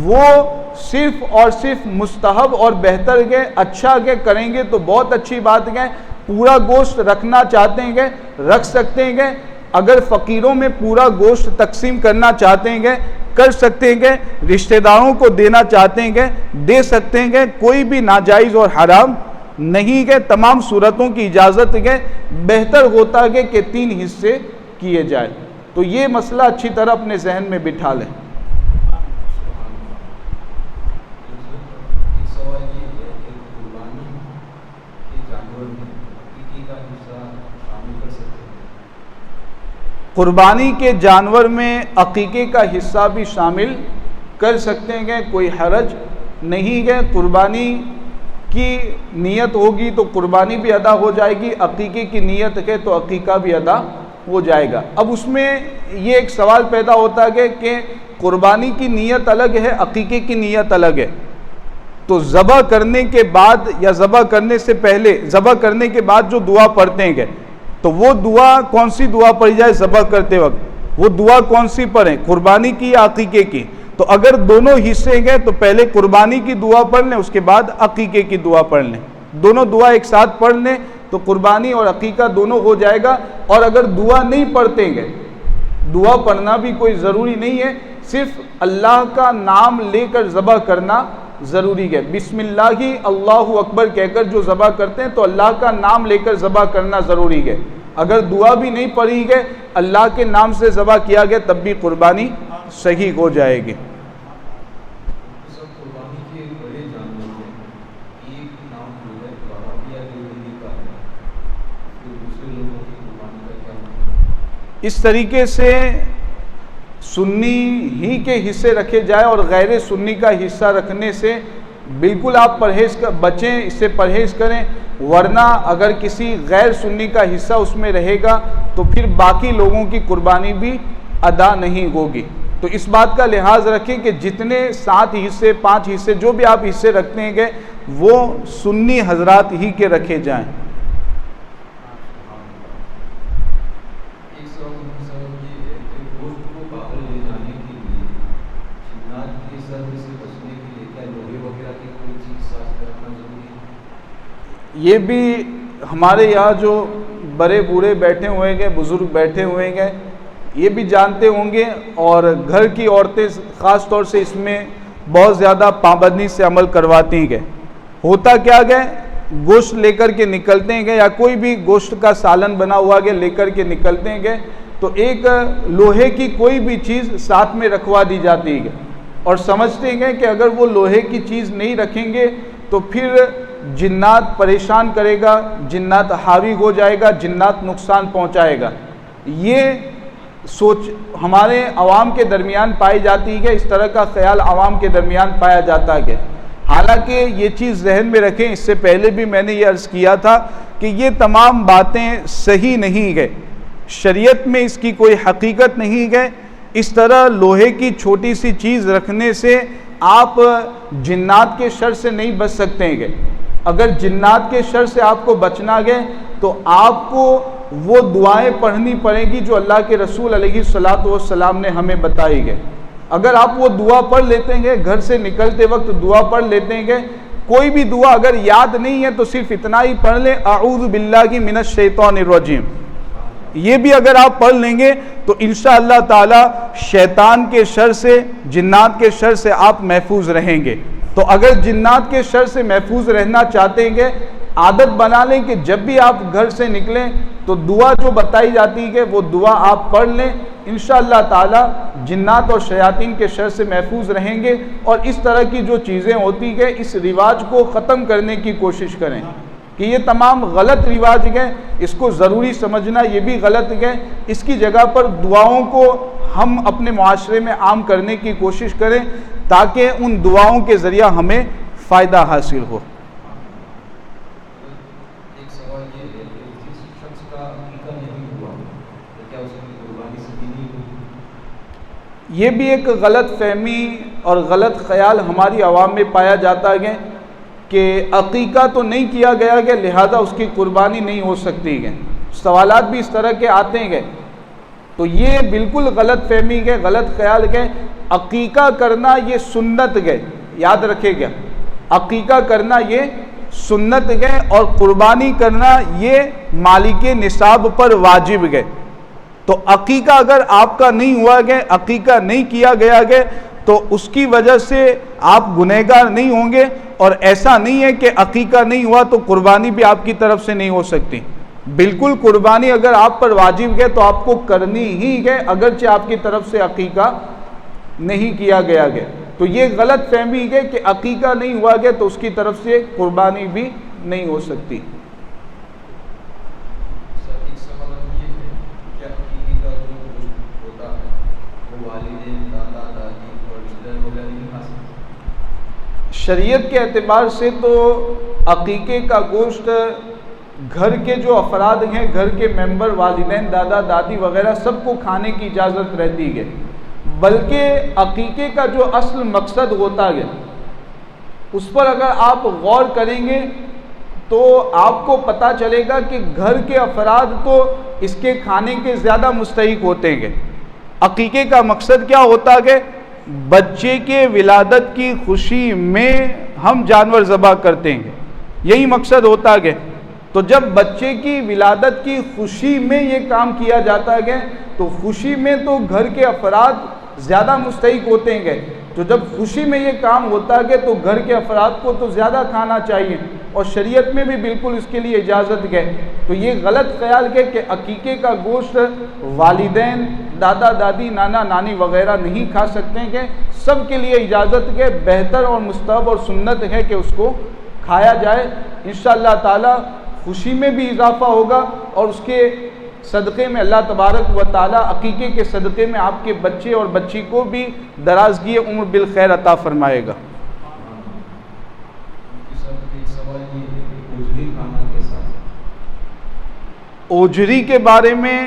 وہ صرف اور صرف مستحب اور بہتر ہے، اچھا ہے، کریں گے تو بہت اچھی بات ہے۔ پورا گوشت رکھنا چاہتے ہیں رکھ سکتے ہیں، اگر فقیروں میں پورا گوشت تقسیم کرنا چاہتے ہیں کر سکتے ہیں، رشتہ داروں کو دینا چاہتے ہیں دے سکتے ہیں، کوئی بھی ناجائز اور حرام نہیں ہے، تمام صورتوں کی اجازت ہے۔ بہتر ہوتا ہے کہ 3 حصے کیے جائے، تو یہ مسئلہ اچھی طرح اپنے ذہن میں بٹھا لیں۔ قربانی کے جانور میں عقیقے کا حصہ بھی شامل کر سکتے ہیں، کوئی حرج نہیں ہے۔ قربانی کی نیت ہوگی تو قربانی بھی ادا ہو جائے گی، عقیقے کی نیت ہے تو عقیقہ بھی ادا ہو جائے گا۔ اب اس میں یہ ایک سوال پیدا ہوتا ہے کہ قربانی کی نیت الگ ہے، عقیقے کی نیت الگ ہے، تو ذبح کرنے کے بعد یا ذبح کرنے سے پہلے، ذبح کرنے کے بعد جو دعا پڑھتے ہیں تو وہ دعا کون سی دعا پڑھی جائے ذبح کرتے وقت، وہ دعا کون سی پڑھیں، قربانی کی یا عقیقے کی؟ تو اگر دونوں حصے گئے تو پہلے قربانی کی دعا پڑھ لیں، اس کے بعد عقیقے کی دعا پڑھ لیں، دونوں دعا ایک ساتھ پڑھ لیں تو قربانی اور عقیقہ دونوں ہو جائے گا۔ اور اگر دعا نہیں پڑھتے گئے، دعا پڑھنا بھی کوئی ضروری نہیں ہے، صرف اللہ کا نام لے کر ذبح کرنا ضروری ہے۔ بسم اللہ اللہ اکبر کہہ کر جو ذبح کرتے ہیں تو اللہ کا نام لے کر ذبح کرنا ضروری ہے۔ اگر دعا بھی نہیں پڑھی گئے، اللہ کے نام سے ذبح کیا گیا تب بھی قربانی صحیح ہو جائے گی۔ اس طریقے سے سنی ہی کے حصے رکھے جائے اور غیر سنی کا حصہ رکھنے سے بالکل آپ بچیں، اس سے پرہیز کریں، ورنہ اگر کسی غیر سنی کا حصہ اس میں رہے گا تو پھر باقی لوگوں کی قربانی بھی ادا نہیں ہوگی۔ تو اس بات کا لحاظ رکھیں کہ جتنے 7 حصے 5 حصے جو بھی آپ حصے رکھتے ہیں گے وہ سنی حضرات ہی کے رکھے جائیں۔ یہ بھی ہمارے یہاں جو بڑے بوڑھے بیٹھے ہوئے گے، بزرگ بیٹھے ہوئے گے، یہ بھی جانتے ہوں گے، اور گھر کی عورتیں خاص طور سے اس میں بہت زیادہ پابندی سے عمل کرواتی ہیں۔ ہوتا کیا گئے، گوشت لے کر کے نکلتے ہیں یا کوئی بھی گوشت کا سالن بنا ہوا گیا لے کر کے نکلتے ہیں تو ایک لوہے کی کوئی بھی چیز ساتھ میں رکھوا دی جاتی ہے، اور سمجھتے ہیں کہ اگر وہ لوہے کی چیز نہیں رکھیں گے تو پھر جنات پریشان کرے گا، جنات حاوی ہو جائے گا، جنات نقصان پہنچائے گا۔ یہ سوچ ہمارے عوام کے درمیان پائی جاتی ہے، اس طرح کا خیال عوام کے درمیان پایا جاتا ہے۔ حالانکہ یہ چیز ذہن میں رکھیں، اس سے پہلے بھی میں نے یہ عرض کیا تھا کہ یہ تمام باتیں صحیح نہیں ہے، شریعت میں اس کی کوئی حقیقت نہیں ہے۔ اس طرح لوہے کی چھوٹی سی چیز رکھنے سے آپ جنات کے شر سے نہیں بچ سکتے ہیں۔ اگر جنات کے شر سے آپ کو بچنا گئے تو آپ کو وہ دعائیں پڑھنی پڑیں گی جو اللہ کے رسول علیہ الصلوۃ والسلام نے ہمیں بتائی ہے۔ اگر آپ وہ دعا پڑھ لیتے ہیں، گھر سے نکلتے وقت دعا پڑھ لیتے ہیں، کوئی بھی دعا اگر یاد نہیں ہے تو صرف اتنا ہی پڑھ لیں، اعوذ باللہ من الشیطان الرجیم، یہ بھی اگر آپ پڑھ لیں گے تو انشاءاللہ تعالی شیطان کے شر سے، جنات کے شر سے آپ محفوظ رہیں گے۔ تو اگر جنات کے شر سے محفوظ رہنا چاہتے ہیں، عادت بنا لیں کہ جب بھی آپ گھر سے نکلیں تو دعا جو بتائی جاتی ہے وہ دعا آپ پڑھ لیں، انشاءاللہ تعالی جنات اور شیاطین کے شر سے محفوظ رہیں گے۔ اور اس طرح کی جو چیزیں ہوتی ہیں اس رواج کو ختم کرنے کی کوشش کریں کہ یہ تمام غلط رواج ہیں، اس کو ضروری سمجھنا یہ بھی غلط ہے۔ اس کی جگہ پر دعاؤں کو ہم اپنے معاشرے میں عام کرنے کی کوشش کریں تاکہ ان دعاؤں کے ذریعہ ہمیں فائدہ حاصل ہو۔ ایک سوال یہ ہے کہ جس شخص کا عقیقہ نہیں ہوا تو کیا اس کی قربانی صحیح نہیں ہوئی؟ یہ بھی ایک غلط فہمی اور غلط خیال ہماری عوام میں پایا جاتا ہے کہ عقیقہ تو نہیں کیا گیا ہے لہذا اس کی قربانی نہیں ہو سکتی ہے۔ سوالات بھی اس طرح کے آتے ہیں، تو یہ بالکل غلط فہمی ہے، غلط خیال ہے۔ عقیقہ کرنا یہ سنت ہے، یاد رکھے گا، عقیقہ کرنا یہ سنت ہے اور قربانی کرنا یہ مالک نصاب پر واجب ہے۔ تو عقیقہ اگر آپ کا نہیں ہوا ہے، عقیقہ نہیں کیا گیا ہے تو اس کی وجہ سے آپ گنہگار نہیں ہوں گے، اور ایسا نہیں ہے کہ عقیقہ نہیں ہوا تو قربانی بھی آپ کی طرف سے نہیں ہو سکتی۔ بالکل قربانی اگر آپ پر واجب ہے تو آپ کو کرنی ہی ہے اگرچہ آپ کی طرف سے عقیقہ نہیں کیا گیا ہے۔ تو یہ غلط فہمی ہے کہ عقیقہ نہیں ہوا ہے تو اس کی طرف سے قربانی بھی نہیں ہو سکتی۔ سر ایک سوال یہ ہے کہ عقیقے کا جو گوشت ہوتا ہے وہ والدین، دادا دادی اور رشتہ دار وغیرہ نہیں کھا سکتے؟ شریعت کے اعتبار سے تو عقیقے کا گوشت گھر کے جو افراد ہیں، گھر کے ممبر، والدین، دادا دادی وغیرہ سب کو کھانے کی اجازت رہتی ہے، بلکہ عقیقے کا جو اصل مقصد ہوتا ہے اس پر اگر آپ غور کریں گے تو آپ کو پتہ چلے گا کہ گھر کے افراد تو اس کے کھانے کے زیادہ مستحق ہوتے ہیں۔ عقیقے کا مقصد کیا ہوتا ہے؟ بچے کے ولادت کی خوشی میں ہم جانور ذبح کرتے ہیں، یہی مقصد ہوتا ہے۔ تو جب بچے کی ولادت کی خوشی میں یہ کام کیا جاتا ہے تو خوشی میں تو گھر کے افراد زیادہ مستحق ہوتے ہیں، تو جب خوشی میں یہ کام ہوتا ہے تو گھر کے افراد کو تو زیادہ کھانا چاہیے، اور شریعت میں بھی بالکل اس کے لیے اجازت ہے۔ تو یہ غلط خیال ہے کہ عقیقے کا گوشت والدین، دادا دادی، نانا نانی وغیرہ نہیں کھا سکتے ہیں، سب کے لیے اجازت ہے، بہتر اور مستحب اور سنت ہے کہ اس کو کھایا جائے۔ انشاءاللہ تعالی خوشی میں بھی اضافہ ہوگا اور اس کے صدقے میں اللہ تبارک و تعالیٰ عقیقے کے صدقے میں آپ کے بچے اور بچی کو بھی درازگی عمر بالخیر عطا فرمائے گا۔ اوجری کے بارے میں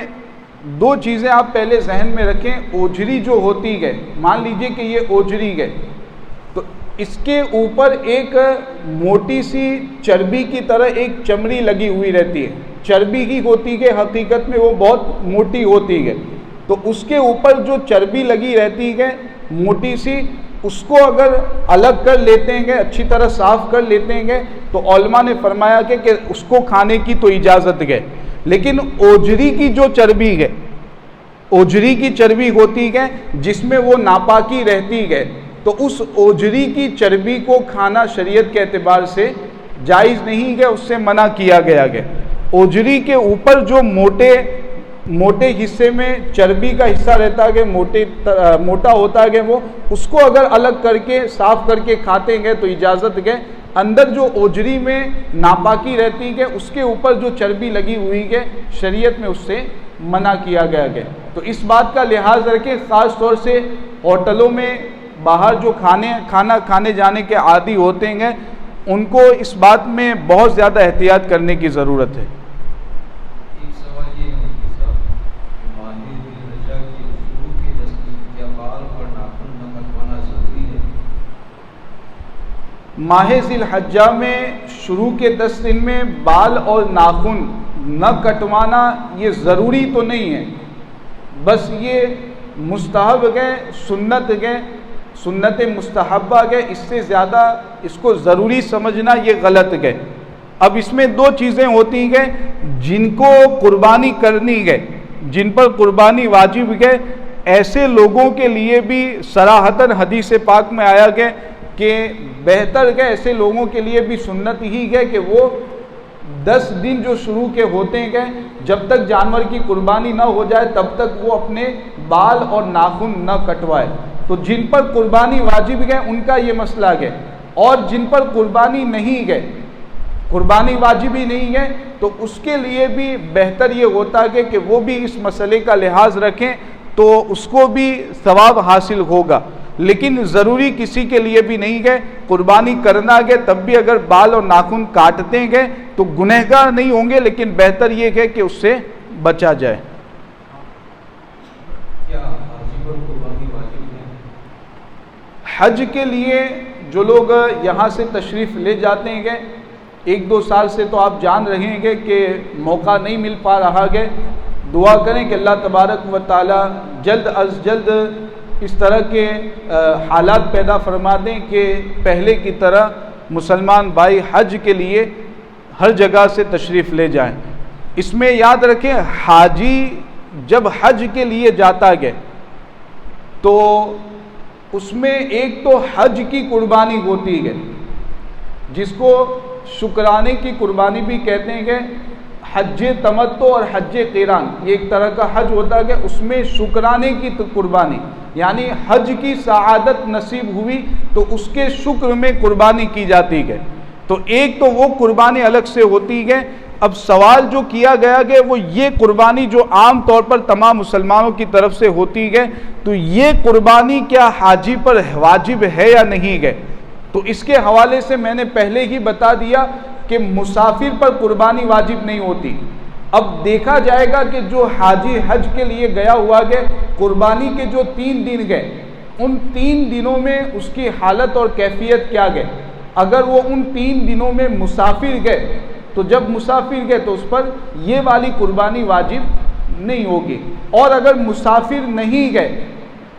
دو چیزیں آپ پہلے ذہن میں رکھیں۔ اوجری جو ہوتی ہے، مان لیجئے کہ یہ اوجری ہے، تو اس کے اوپر ایک موٹی سی چربی کی طرح ایک چمڑی لگی ہوئی رہتی ہے، چربی ہی ہوتی ہے، حقیقت میں وہ بہت موٹی ہوتی ہے، تو اس کے اوپر جو چربی لگی رہتی ہے موٹی سی، اس کو اگر الگ کر لیتے ہیں، اچھی طرح صاف کر لیتے ہیں، تو علماء نے فرمایا کہ اس کو کھانے کی تو اجازت ہے۔ لیکن اوجری کی جو چربی ہے، اوجری کی چربی ہوتی ہے جس میں وہ ناپاکی رہتی ہے، تو اس اوجری کی چربی کو کھانا شریعت کے اعتبار سے جائز نہیں ہے، اس سے منع کیا گیا ہے۔ اوجری کے اوپر جو موٹے حصے میں چربی کا حصہ رہتا ہے، موٹا ہوتا ہے، وہ اس کو اگر الگ کر کے صاف کر کے کھاتے ہیں تو اجازت ہے۔ اندر جو اوجری میں ناپاکی رہتی ہے، اس کے اوپر جو چربی لگی ہوئی ہے، شریعت میں اس سے منع کیا گیا ہے۔ تو اس بات کا لحاظ رکھیں، خاص طور سے ہوٹلوں میں باہر جو کھانا کھانے جانے کے عادی ہوتے ہیں، ان کو اس بات میں بہت زیادہ احتیاط کرنے کی ضرورت ہے۔ ایک سوال یہ ہے کہ صاحب، ماہ ذی الحجہ کے شروع کے 10 دن کیا بال اور ناخن نہ کٹوانا ضروری ہے؟ ماہ ذی الحجہ میں شروع کے 10 دن میں بال اور ناخن نہ کٹوانا یہ ضروری تو نہیں ہے، بس یہ مستحب ہے، سنت مستحبہ ہے، اس سے زیادہ اس کو ضروری سمجھنا یہ غلط ہے۔ اب اس میں دو چیزیں ہوتی ہیں، جن کو قربانی کرنی ہے، جن پر قربانی واجب ہے، ایسے لوگوں کے لیے بھی صراحتاً حدیث پاک میں آیا ہے کہ بہتر ہے، ایسے لوگوں کے لیے بھی سنت ہی ہے کہ وہ 10 دن جو شروع کے ہوتے ہیں، جب تک جانور کی قربانی نہ ہو جائے تب تک وہ اپنے بال اور ناخن نہ کٹوائے۔ تو جن پر قربانی واجب ہے ان کا یہ مسئلہ ہے، اور جن پر قربانی نہیں ہے، قربانی واجب ہی نہیں ہے، تو اس کے لیے بھی بہتر یہ ہوتا ہے کہ وہ بھی اس مسئلے کا لحاظ رکھیں، تو اس کو بھی ثواب حاصل ہوگا۔ لیکن ضروری کسی کے لیے بھی نہیں ہے، قربانی کرنا ہے تب بھی اگر بال اور ناخن کاٹتے ہیں تو گنہگار نہیں ہوں گے، لیکن بہتر یہ ہے کہ اس سے بچا جائے۔ کیا حاجی پر قربانی واجب ہے؟ حج کے لیے جو لوگ یہاں سے تشریف لے جاتے ہیں، 1-2 سال سے تو آپ جان رہے ہیں کہ موقع نہیں مل پا رہا ہے، دعا کریں کہ اللہ تبارک و تعالی جلد از جلد اس طرح کے حالات پیدا فرما دیں کہ پہلے کی طرح مسلمان بھائی حج کے لیے ہر جگہ سے تشریف لے جائیں۔ اس میں یاد رکھیں، حاجی جب حج کے لیے جاتا ہے تو اس میں ایک تو حج کی قربانی ہوتی ہے، جس کو شکرانے کی قربانی بھی کہتے ہیں، حج تمتع اور حج قران، یہ ایک طرح کا حج ہوتا ہے، اس میں شکرانے کی قربانی، یعنی حج کی سعادت نصیب ہوئی تو اس کے شکر میں قربانی کی جاتی ہے۔ تو ایک تو وہ قربانی الگ سے ہوتی ہے۔ اب سوال جو کیا گیا ہے وہ یہ قربانی جو عام طور پر تمام مسلمانوں کی طرف سے ہوتی ہے، تو یہ قربانی کیا حاجی پر واجب ہے یا نہیں ہے؟ تو اس کے حوالے سے میں نے پہلے ہی بتا دیا کہ مسافر پر قربانی واجب نہیں ہوتی۔ اب دیکھا جائے گا کہ جو حاجی حج کے لیے گیا ہوا ہے، قربانی کے جو 3 دن گئے، ان 3 دنوں میں اس کی حالت اور کیفیت کیا گئے۔ اگر وہ ان 3 دنوں میں مسافر گئے تو جب مسافر گئے تو اس پر یہ والی قربانی واجب نہیں ہوگی، اور اگر مسافر نہیں گئے،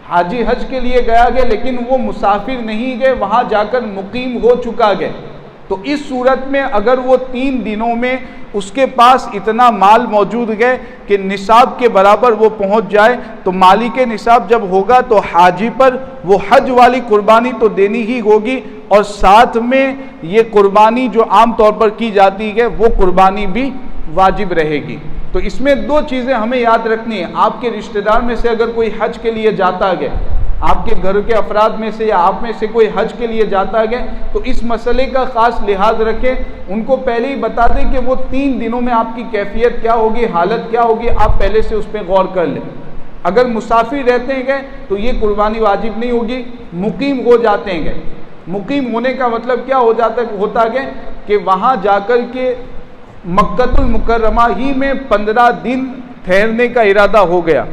حاجی حج کے لیے گیا گئے لیکن وہ مسافر نہیں گئے، وہاں جا کر مقیم ہو چکا گئے، تو اس صورت میں اگر وہ 3 دنوں میں اس کے پاس اتنا مال موجود ہے کہ نصاب کے برابر وہ پہنچ جائے، تو مالک نصاب جب ہوگا تو حاجی پر وہ حج والی قربانی تو دینی ہی ہوگی، اور ساتھ میں یہ قربانی جو عام طور پر کی جاتی ہے وہ قربانی بھی واجب رہے گی۔ تو اس میں 2 چیزیں ہمیں یاد رکھنی ہیں۔ آپ کے رشتہ دار میں سے اگر کوئی حج کے لیے جاتا ہے، آپ کے گھر کے افراد میں سے یا آپ میں سے کوئی حج کے لیے جاتا ہے تو اس مسئلے کا خاص لحاظ رکھیں، ان کو پہلے ہی بتا دیں کہ وہ 3 دنوں میں آپ کی کیفیت کیا ہوگی، حالت کیا ہوگی، آپ پہلے سے اس پہ غور کر لیں۔ اگر مسافر رہتے ہیں تو یہ قربانی واجب نہیں ہوگی، مقیم ہو جاتے ہیں مقیم ہونے کا مطلب کیا ہوتا ہے کہ وہاں جا کر کے مکۃ المکرمہ ہی میں 15 دن ٹھہرنے کا ارادہ ہو گیا،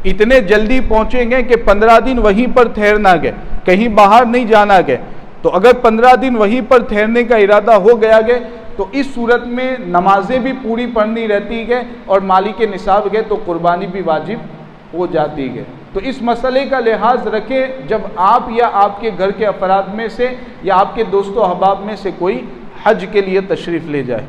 اتنے جلدی پہنچیں گے کہ 15 دن وہیں پر ٹھہرنا گئے، کہیں باہر نہیں جانا گئے۔ تو اگر 15 دن وہیں پر ٹھہرنے کا ارادہ ہو گیا گئے تو اس صورت میں نمازیں بھی پوری پڑھنی رہتی ہے اور مالک نصاب گئے تو قربانی بھی واجب ہو جاتی ہے۔ تو اس مسئلے کا لحاظ رکھیں جب آپ یا آپ کے گھر کے افراد میں سے یا آپ کے دوست و احباب میں سے کوئی حج کے لیے تشریف لے جائے۔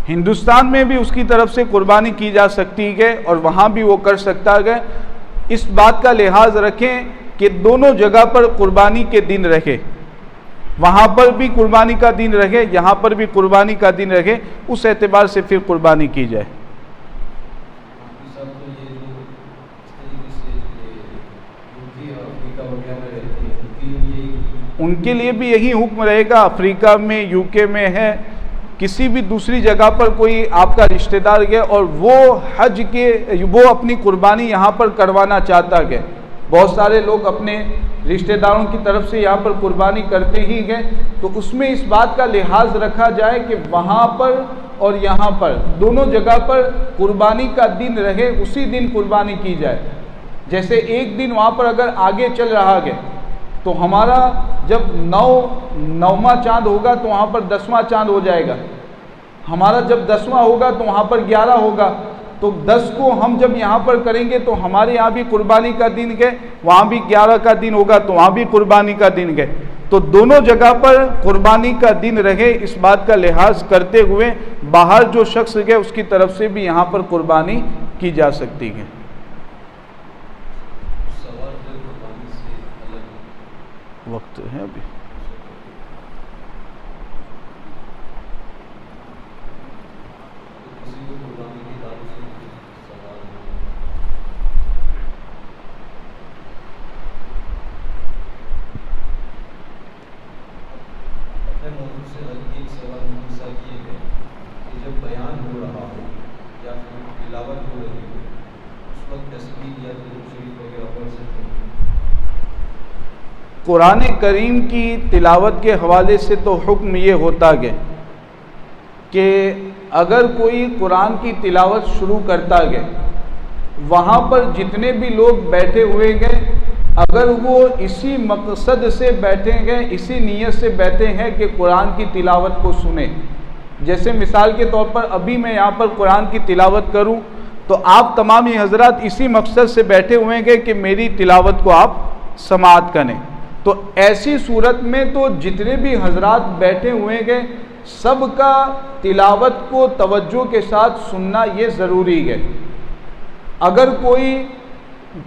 ہندوستان میں بھی اس کی طرف سے قربانی کی جا سکتی ہے اور وہاں بھی وہ کر سکتا ہے۔ اس بات کا لحاظ رکھیں کہ دونوں جگہ پر قربانی کے دن رہے، وہاں پر بھی قربانی کا دن رہے، یہاں پر بھی قربانی کا دن رہے، اس اعتبار سے پھر قربانی کی جائے۔ ان کے لیے بھی یہی حکم رہے گا، افریقہ میں، UK میں ہے، کسی بھی دوسری جگہ پر کوئی آپ کا رشتہ دار ہے اور وہ اپنی قربانی یہاں پر کروانا چاہتا ہے، بہت سارے لوگ اپنے رشتہ داروں کی طرف سے یہاں پر قربانی کرتے ہی گئے، تو اس میں اس بات کا لحاظ رکھا جائے کہ وہاں پر اور یہاں پر دونوں جگہ پر قربانی کا دن رہے، اسی دن قربانی کی جائے۔ جیسے ایک دن وہاں پر اگر آگے چل رہا ہے تو ہمارا جب 9واں چاند ہوگا تو وہاں پر 10واں چاند ہو جائے گا، ہمارا جب 10واں ہوگا تو وہاں پر 11 ہوگا، تو 10 کو ہم جب یہاں پر کریں گے تو ہمارے یہاں بھی قربانی کا دن گئے، وہاں بھی 11 کا دن ہوگا تو وہاں بھی قربانی کا دن گئے، تو دونوں جگہ پر قربانی کا دن رہے، اس بات کا لحاظ کرتے ہوئے باہر جو شخص گئے اس کی طرف سے بھی یہاں پر قربانی کی جا سکتی ہے۔ وقت ہے ابھی؟ قرآن کریم کی تلاوت کے حوالے سے تو حکم یہ ہوتا ہے کہ اگر کوئی قرآن کی تلاوت شروع کرتا ہے، وہاں پر جتنے بھی لوگ بیٹھے ہوئے گئے اگر وہ اسی مقصد سے بیٹھیں گے، اسی نیت سے بیٹھے ہیں کہ قرآن کی تلاوت کو سنیں، جیسے مثال کے طور پر ابھی میں یہاں پر قرآن کی تلاوت کروں تو آپ تمام حضرات اسی مقصد سے بیٹھے ہوئے گے کہ میری تلاوت کو آپ سماعت کریں، تو ایسی صورت میں تو جتنے بھی حضرات بیٹھے ہوئے گے سب کا تلاوت کو توجہ کے ساتھ سننا یہ ضروری ہے۔ اگر کوئی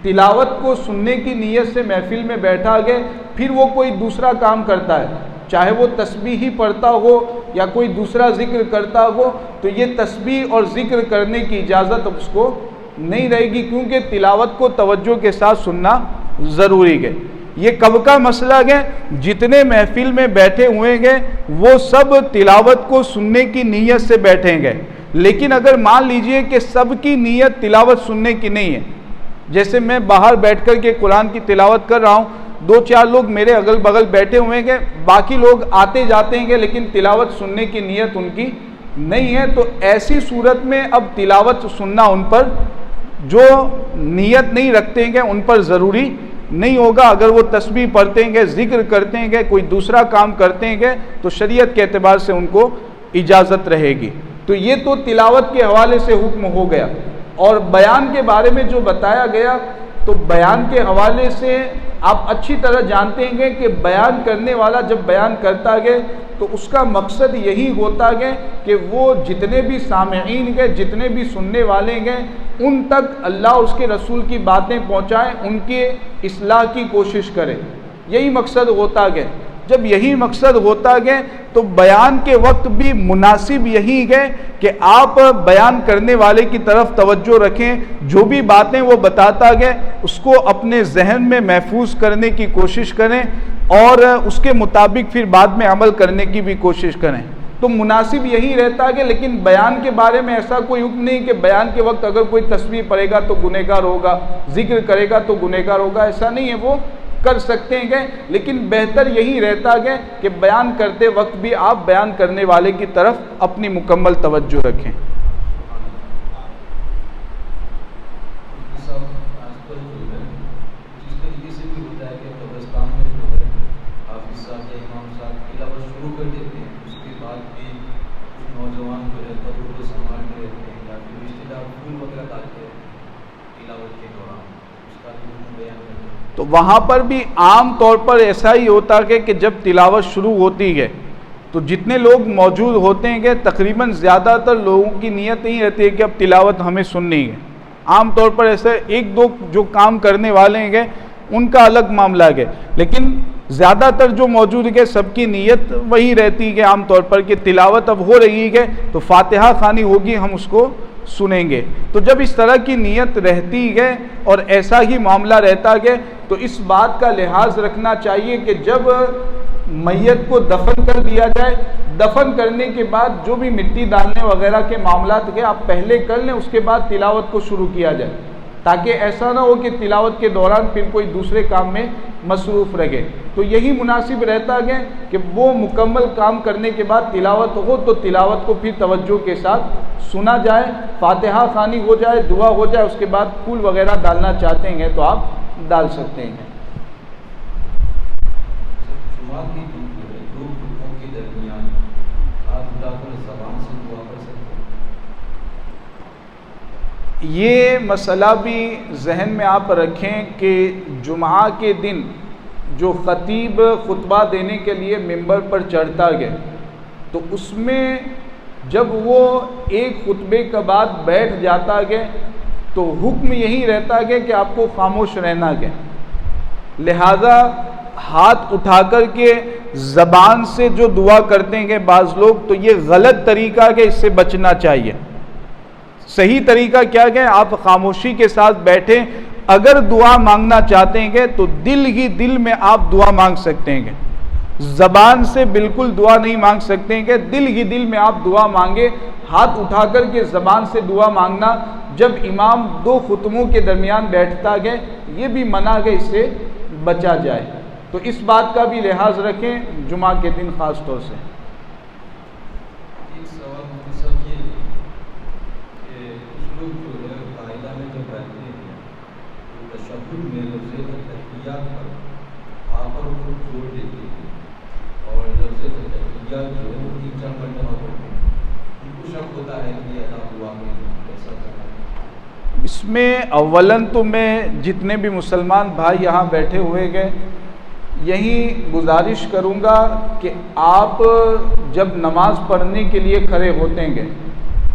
تلاوت کو سننے کی نیت سے محفل میں بیٹھا گئے پھر وہ کوئی دوسرا کام کرتا ہے، چاہے وہ تسبیح ہی پڑھتا ہو یا کوئی دوسرا ذکر کرتا ہو، تو یہ تسبیح اور ذکر کرنے کی اجازت اس کو نہیں رہے گی، کیونکہ تلاوت کو توجہ کے ساتھ سننا ضروری ہے۔ یہ کب کا مسئلہ ہے؟ جتنے محفل میں بیٹھے ہوئے گے وہ سب تلاوت کو سننے کی نیت سے بیٹھیں گے، لیکن اگر مان لیجئے کہ سب کی نیت تلاوت سننے کی نہیں ہے، جیسے میں باہر بیٹھ کر کے قرآن کی تلاوت کر رہا ہوں، 2-4 لوگ میرے اگل بغل بیٹھے ہوئے ہیں، باقی لوگ آتے جاتے ہیں لیکن تلاوت سننے کی نیت ان کی نہیں ہے، تو ایسی صورت میں اب تلاوت سننا ان پر جو نیت نہیں رکھتے ہیں ان پر ضروری نہیں ہوگا۔ اگر وہ تسبیح پڑھتے ہیں، ذکر کرتے ہیں، کوئی دوسرا کام کرتے ہیں تو شریعت کے اعتبار سے ان کو اجازت رہے گی۔ تو یہ تو تلاوت کے حوالے سے حکم ہو گیا، اور بیان کے بارے میں جو بتایا گیا تو بیان کے حوالے سے آپ اچھی طرح جانتے ہیں کہ بیان کرنے والا جب بیان کرتا ہے تو اس کا مقصد یہی ہوتا ہے کہ وہ جتنے بھی سامعین ہیں، جتنے بھی سننے والے ہیں، ان تک اللہ اور اس کے رسول کی باتیں پہنچائیں، ان کے اصلاح کی کوشش کرے، یہی مقصد ہوتا ہے۔ جب یہی مقصد ہوتا گئے تو بیان کے وقت بھی مناسب یہی ہے کہ آپ بیان کرنے والے کی طرف توجہ رکھیں، جو بھی باتیں وہ بتاتا گئے اس کو اپنے ذہن میں محفوظ کرنے کی کوشش کریں اور اس کے مطابق پھر بعد میں عمل کرنے کی بھی کوشش کریں، تو مناسب یہی رہتا ہے. لیکن بیان کے بارے میں ایسا کوئی حکم نہیں کہ بیان کے وقت اگر کوئی تسبیح پڑھے گا تو گنہگار ہوگا، ذکر کرے گا تو گنہگار ہوگا، ایسا نہیں ہے. وہ کر سکتے ہیں لیکن بہتر یہی رہتا ہے کہ بیان کرتے وقت بھی آپ بیان کرنے والے کی طرف اپنی مکمل توجہ رکھیں. تو وہاں پر بھی عام طور پر ایسا ہی ہوتا ہے کہ جب تلاوت شروع ہوتی ہے تو جتنے لوگ موجود ہوتے ہیں تقریباً زیادہ تر لوگوں کی نیت نہیں رہتی ہے کہ اب تلاوت ہمیں سننی ہے. عام طور پر ایسے ایک دو جو کام کرنے والے ہیں ان کا الگ معاملہ ہے، لیکن زیادہ تر جو موجود ہے سب کی نیت وہی رہتی ہے عام طور پر کہ تلاوت اب ہو رہی ہے تو فاتحہ خوانی ہوگی، ہم اس کو سنیں گے. تو جب اس طرح کی نیت رہتی ہے اور ایسا ہی معاملہ رہتا ہے تو اس بات کا لحاظ رکھنا چاہیے کہ جب میت کو دفن کر دیا جائے، دفن کرنے کے بعد جو بھی مٹی ڈالنے وغیرہ کے معاملات کے آپ پہلے کر لیں، اس کے بعد تلاوت کو شروع کیا جائے، تاکہ ایسا نہ ہو کہ تلاوت کے دوران پھر کوئی دوسرے کام میں مصروف رہے. تو یہی مناسب رہتا ہے کہ وہ مکمل کام کرنے کے بعد تلاوت ہو تو تلاوت کو پھر توجہ کے ساتھ سنا جائے، فاتحہ خوانی ہو جائے، دعا ہو جائے، اس کے بعد پھول وغیرہ ڈالنا چاہتے ہیں تو آپ ڈال سکتے ہیں. یہ مسئلہ بھی ذہن میں آپ رکھیں کہ جمعہ کے دن جو خطیب خطبہ دینے کے لیے ممبر پر چڑھتا ہے تو اس میں جب وہ ایک خطبے کے بعد بیٹھ جاتا ہے تو حکم یہی رہتا ہے کہ آپ کو خاموش رہنا ہے. لہذا ہاتھ اٹھا کر کے زبان سے جو دعا کرتے ہیں بعض لوگ، تو یہ غلط طریقہ ہے، اس سے بچنا چاہیے. صحیح طریقہ کیا ہے؟ آپ خاموشی کے ساتھ بیٹھیں. اگر دعا مانگنا چاہتے ہیں تو دل ہی دل میں آپ دعا مانگ سکتے ہیں، زبان سے بالکل دعا نہیں مانگ سکتے ہیں. دل ہی دل میں آپ دعا مانگے، ہاتھ اٹھا کر کے زبان سے دعا مانگنا جب امام دو خطبوں کے درمیان بیٹھتا ہے یہ بھی منع ہے، اس سے بچا جائے. تو اس بات کا بھی لحاظ رکھیں جمعہ کے دن خاص طور سے. اس میں اولاً تو میں جتنے بھی مسلمان بھائی یہاں بیٹھے ہوئے گئے یہی گزارش کروں گا کہ آپ جب نماز پڑھنے کے لیے کھڑے ہوتے ہیں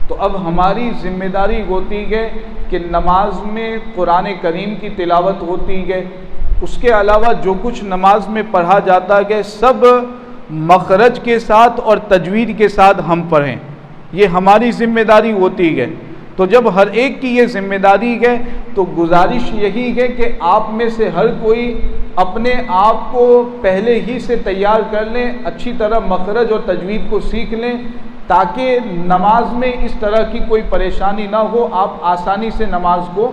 تو اب ہماری ذمہ داری ہوتی ہے کہ نماز میں قرآن کریم کی تلاوت ہوتی ہے. اس کے علاوہ جو کچھ نماز میں پڑھا جاتا ہے سب مخرج کے ساتھ اور تجوید کے ساتھ ہم پڑھیں، یہ ہماری ذمہ داری ہوتی ہے. تو جب ہر ایک کی یہ ذمہ داری ہے تو گزارش یہی ہے کہ آپ میں سے ہر کوئی اپنے آپ کو پہلے ہی سے تیار کر لیں، اچھی طرح مخرج اور تجوید کو سیکھ لیں تاکہ نماز میں اس طرح کی کوئی پریشانی نہ ہو، آپ آسانی سے نماز کو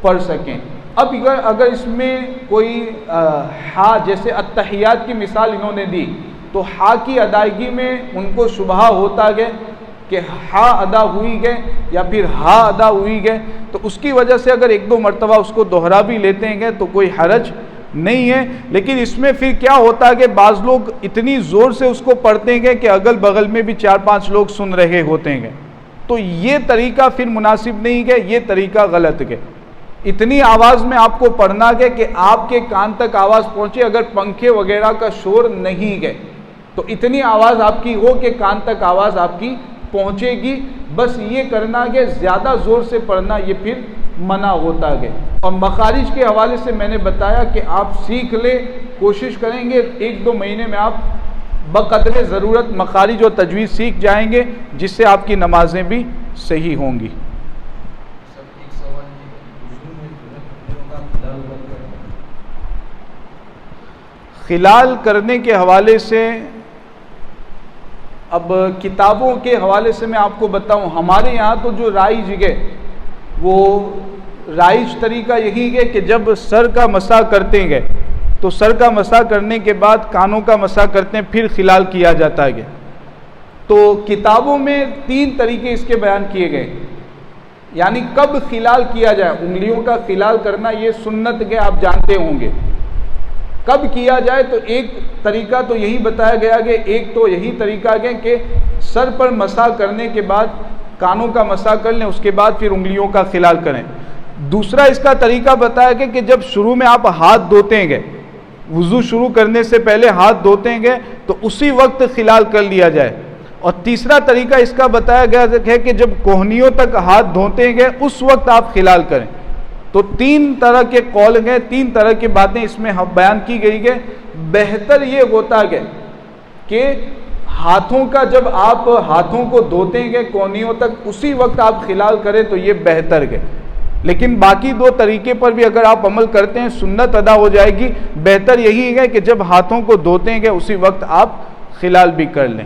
پڑھ سکیں. اب اگر اس میں کوئی ہا جیسے التحیات کی مثال انہوں نے دی تو ہا کی ادائیگی میں ان کو شبہ ہوتا ہے کہ ہا ادا ہوئی گئے یا پھر ہا ادا ہوئی گئے، تو اس کی وجہ سے اگر ایک دو مرتبہ اس کو دوہرا بھی لیتے ہیں تو کوئی حرج نہیں ہے. لیکن اس میں پھر کیا ہوتا ہے کہ بعض لوگ اتنی زور سے اس کو پڑھتے ہیں کہ اگل بغل میں بھی 4-5 لوگ سن رہے ہوتے ہیں، تو یہ طریقہ پھر مناسب نہیں ہے، یہ طریقہ غلط ہے. اتنی آواز میں آپ کو پڑھنا ہے کہ آپ کے کان تک آواز پہنچے. اگر پنکھے وغیرہ کا شور نہیں ہے تو اتنی آواز آپ کی ہو کہ کان تک آواز آپ کی پہنچے گی. بس یہ کرنا کہ زیادہ زور سے پڑھنا یہ پھر منع ہوتا گیا. اور مخارج کے حوالے سے میں نے بتایا کہ آپ سیکھ لیں, کوشش کریں گے 1-2 مہینے میں آپ بقدر ضرورت مخارج اور تجوید سیکھ جائیں گے, جس سے آپ کی نمازیں بھی صحیح ہوں گی. خلال کرنے کے حوالے سے اب کتابوں کے حوالے سے میں آپ کو بتاؤں, ہمارے یہاں تو جو رائج ہے وہ رائج طریقہ یہی ہے کہ جب سر کا مسح کرتے ہیں تو سر کا مسح کرنے کے بعد کانوں کا مسح کرتے ہیں, پھر خلال کیا جاتا ہے. تو کتابوں میں 3 طریقے اس کے بیان کیے گئے, یعنی کب خلال کیا جائے. انگلیوں کا خلال کرنا یہ سنت کے آپ جانتے ہوں گے. کب کیا جائے تو ایک طریقہ تو یہی بتایا گیا کہ ایک تو یہی طریقہ ہے کہ سر پر مسح کرنے کے بعد کانوں کا مسح کر لیں, اس کے بعد پھر انگلیوں کا خلال کریں. دوسرا اس کا طریقہ بتایا گیا کہ جب شروع میں آپ ہاتھ دھوتے ہیں, وضو شروع کرنے سے پہلے ہاتھ دھوتے ہیں تو اسی وقت خلال کر لیا جائے. اور تیسرا طریقہ اس کا بتایا گیا ہے کہ جب کوہنیوں تک ہاتھ دھوتے ہیں اس وقت آپ خلال کریں. تو 3 طرح کے قول ہیں, 3 طرح کی باتیں اس میں بیان کی گئی ہے. بہتر یہ ہوتا ہے کہ ہاتھوں کا جب آپ ہاتھوں کو دھوتے ہیں کوہنیوں تک اسی وقت آپ خلال کریں تو یہ بہتر ہے. لیکن باقی 2 طریقے پر بھی اگر آپ عمل کرتے ہیں سنت ادا ہو جائے گی. بہتر یہی ہے کہ جب ہاتھوں کو دھوتے ہیں اسی وقت آپ خلال بھی کر لیں.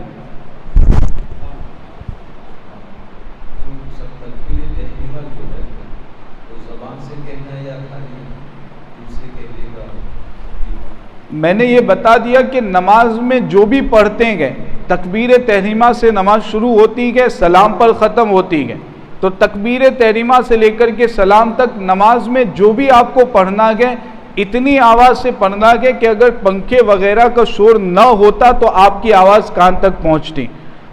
میں نے یہ بتا دیا کہ نماز میں جو بھی پڑھتے ہیں تکبیر تحریمہ سے نماز شروع ہوتی ہے, سلام پر ختم ہوتی ہے. تو تکبیر تحریمہ سے لے کر کے سلام تک نماز میں جو بھی آپ کو پڑھنا ہے اتنی آواز سے پڑھنا ہے کہ اگر پنکھے وغیرہ کا شور نہ ہوتا تو آپ کی آواز کان تک پہنچتی.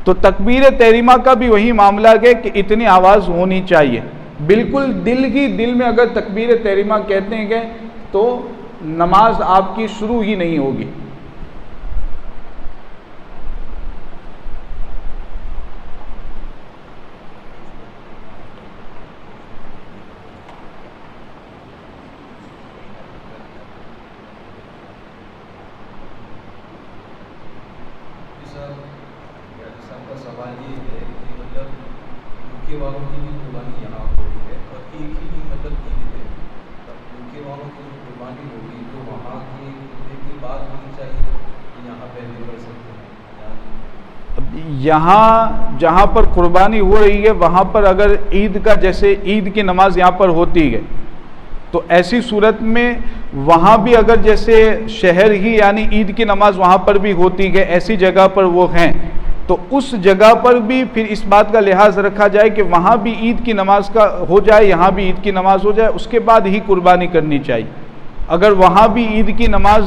تو تکبیر تحریمہ کا بھی وہی معاملہ ہے کہ اتنی آواز ہونی چاہیے. بالکل دل میں اگر تکبیر تحریمہ کہتے ہیں تو نماز آپ کی شروع ہی نہیں ہوگی. والوں کی بھی قربانی یہاں ہو رہی ہے اور ایک ہی مطلب عید ہے, یوکے والوں کی جو قربانی ہوگی تو وہاں کی بات ہونی چاہیے کہ یہاں پہلے کر سکتے ہیں. یہاں جہاں پر قربانی ہو رہی ہے وہاں پر اگر عید کا جیسے عید کی نماز یہاں پر ہوتی ہے تو ایسی صورت میں وہاں بھی اگر جیسے شہر ہی یعنی عید کی نماز وہاں پر بھی ہوتی ہے, ایسی جگہ پر وہ ہیں تو اس جگہ پر بھی پھر اس بات کا لحاظ رکھا جائے کہ وہاں بھی عید کی نماز کا ہو جائے, یہاں بھی عید کی نماز ہو جائے, اس کے بعد ہی قربانی کرنی چاہیے. اگر وہاں بھی عید کی نماز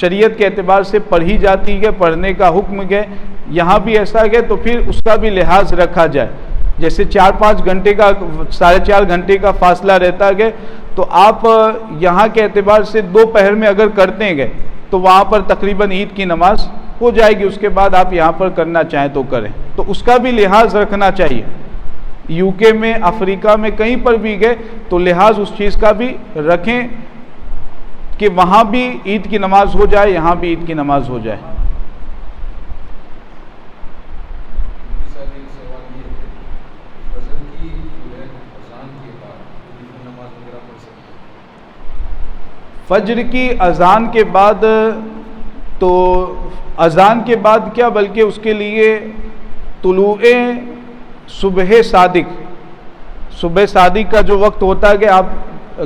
شریعت کے اعتبار سے پڑھی جاتی ہے, پڑھنے کا حکم ہے, یہاں بھی ایسا ہے تو پھر اس کا بھی لحاظ رکھا جائے. جیسے 4-5 گھنٹے کا 4.5 گھنٹے کا فاصلہ رہتا ہے تو آپ یہاں کے اعتبار سے دوپہر میں اگر کرتے ہیں تو وہاں پر تقریباً عید کی نماز ہو جائے گی. اس کے بعد آپ یہاں پر کرنا چاہیں تو کریں, تو اس کا بھی لحاظ رکھنا چاہیے. یوکے میں, افریقہ میں کہیں پر بھی گئے تو لحاظ اس چیز کا بھی رکھیں کہ وہاں بھی عید کی نماز ہو جائے, یہاں بھی عید کی نماز ہو جائے. فجر کی اذان کے بعد تو اذان کے بعد کیا بلکہ اس کے لیے طلوع صبح صادق کا جو وقت ہوتا ہے کہ آپ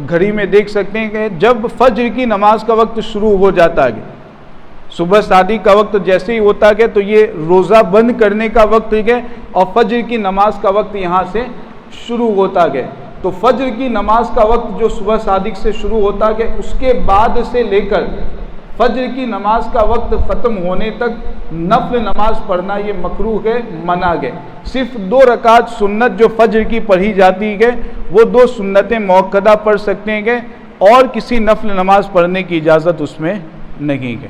گھڑی میں دیکھ سکتے ہیں کہ جب فجر کی نماز کا وقت شروع ہو جاتا ہے, صبح صادق کا وقت جیسے ہی ہوتا ہے تو یہ روزہ بند کرنے کا وقت ہے اور فجر کی نماز کا وقت یہاں سے شروع ہوتا ہے. تو فجر کی نماز کا وقت جو صبح صادق سے شروع ہوتا ہے اس کے بعد سے لے کر فجر کی نماز کا وقت ختم ہونے تک نفل نماز پڑھنا یہ مکروہ ہے, منع ہے. صرف 2 رکعت سنت جو فجر کی پڑھی جاتی ہے وہ 2 سنتیں موقدہ پڑھ سکتے ہیں اور کسی نفل نماز پڑھنے کی اجازت اس میں نہیں ہے.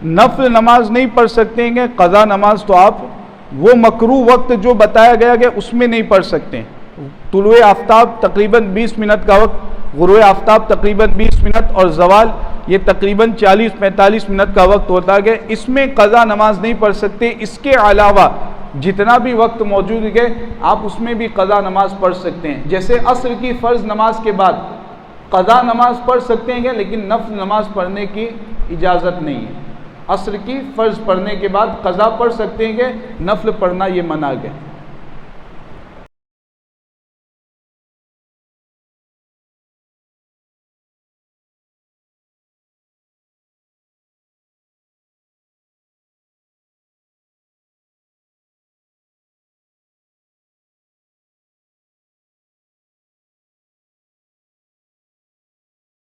نفل نماز نہیں پڑھ سکتے ہیں, قضا نماز تو آپ وہ مکروہ وقت جو بتایا گیا کہ اس میں نہیں پڑھ سکتے. طلوع آفتاب تقریباً 20 منٹ کا وقت، غروب آفتاب تقریباً 20 منٹ اور زوال یہ تقریباً 40-45 منٹ کا وقت ہوتا ہے، اس میں قضا نماز نہیں پڑھ سکتے. اس کے علاوہ جتنا بھی وقت موجود ہے آپ اس میں بھی قضا نماز پڑھ سکتے ہیں. جیسے عصر کی فرض نماز کے بعد قضا نماز پڑھ سکتے ہیں لیکن نفل نماز پڑھنے کی اجازت نہیں ہے. عصر کی فرض پڑھنے کے بعد قضا پڑھ سکتے ہیں، نفل پڑھنا یہ منع ہے.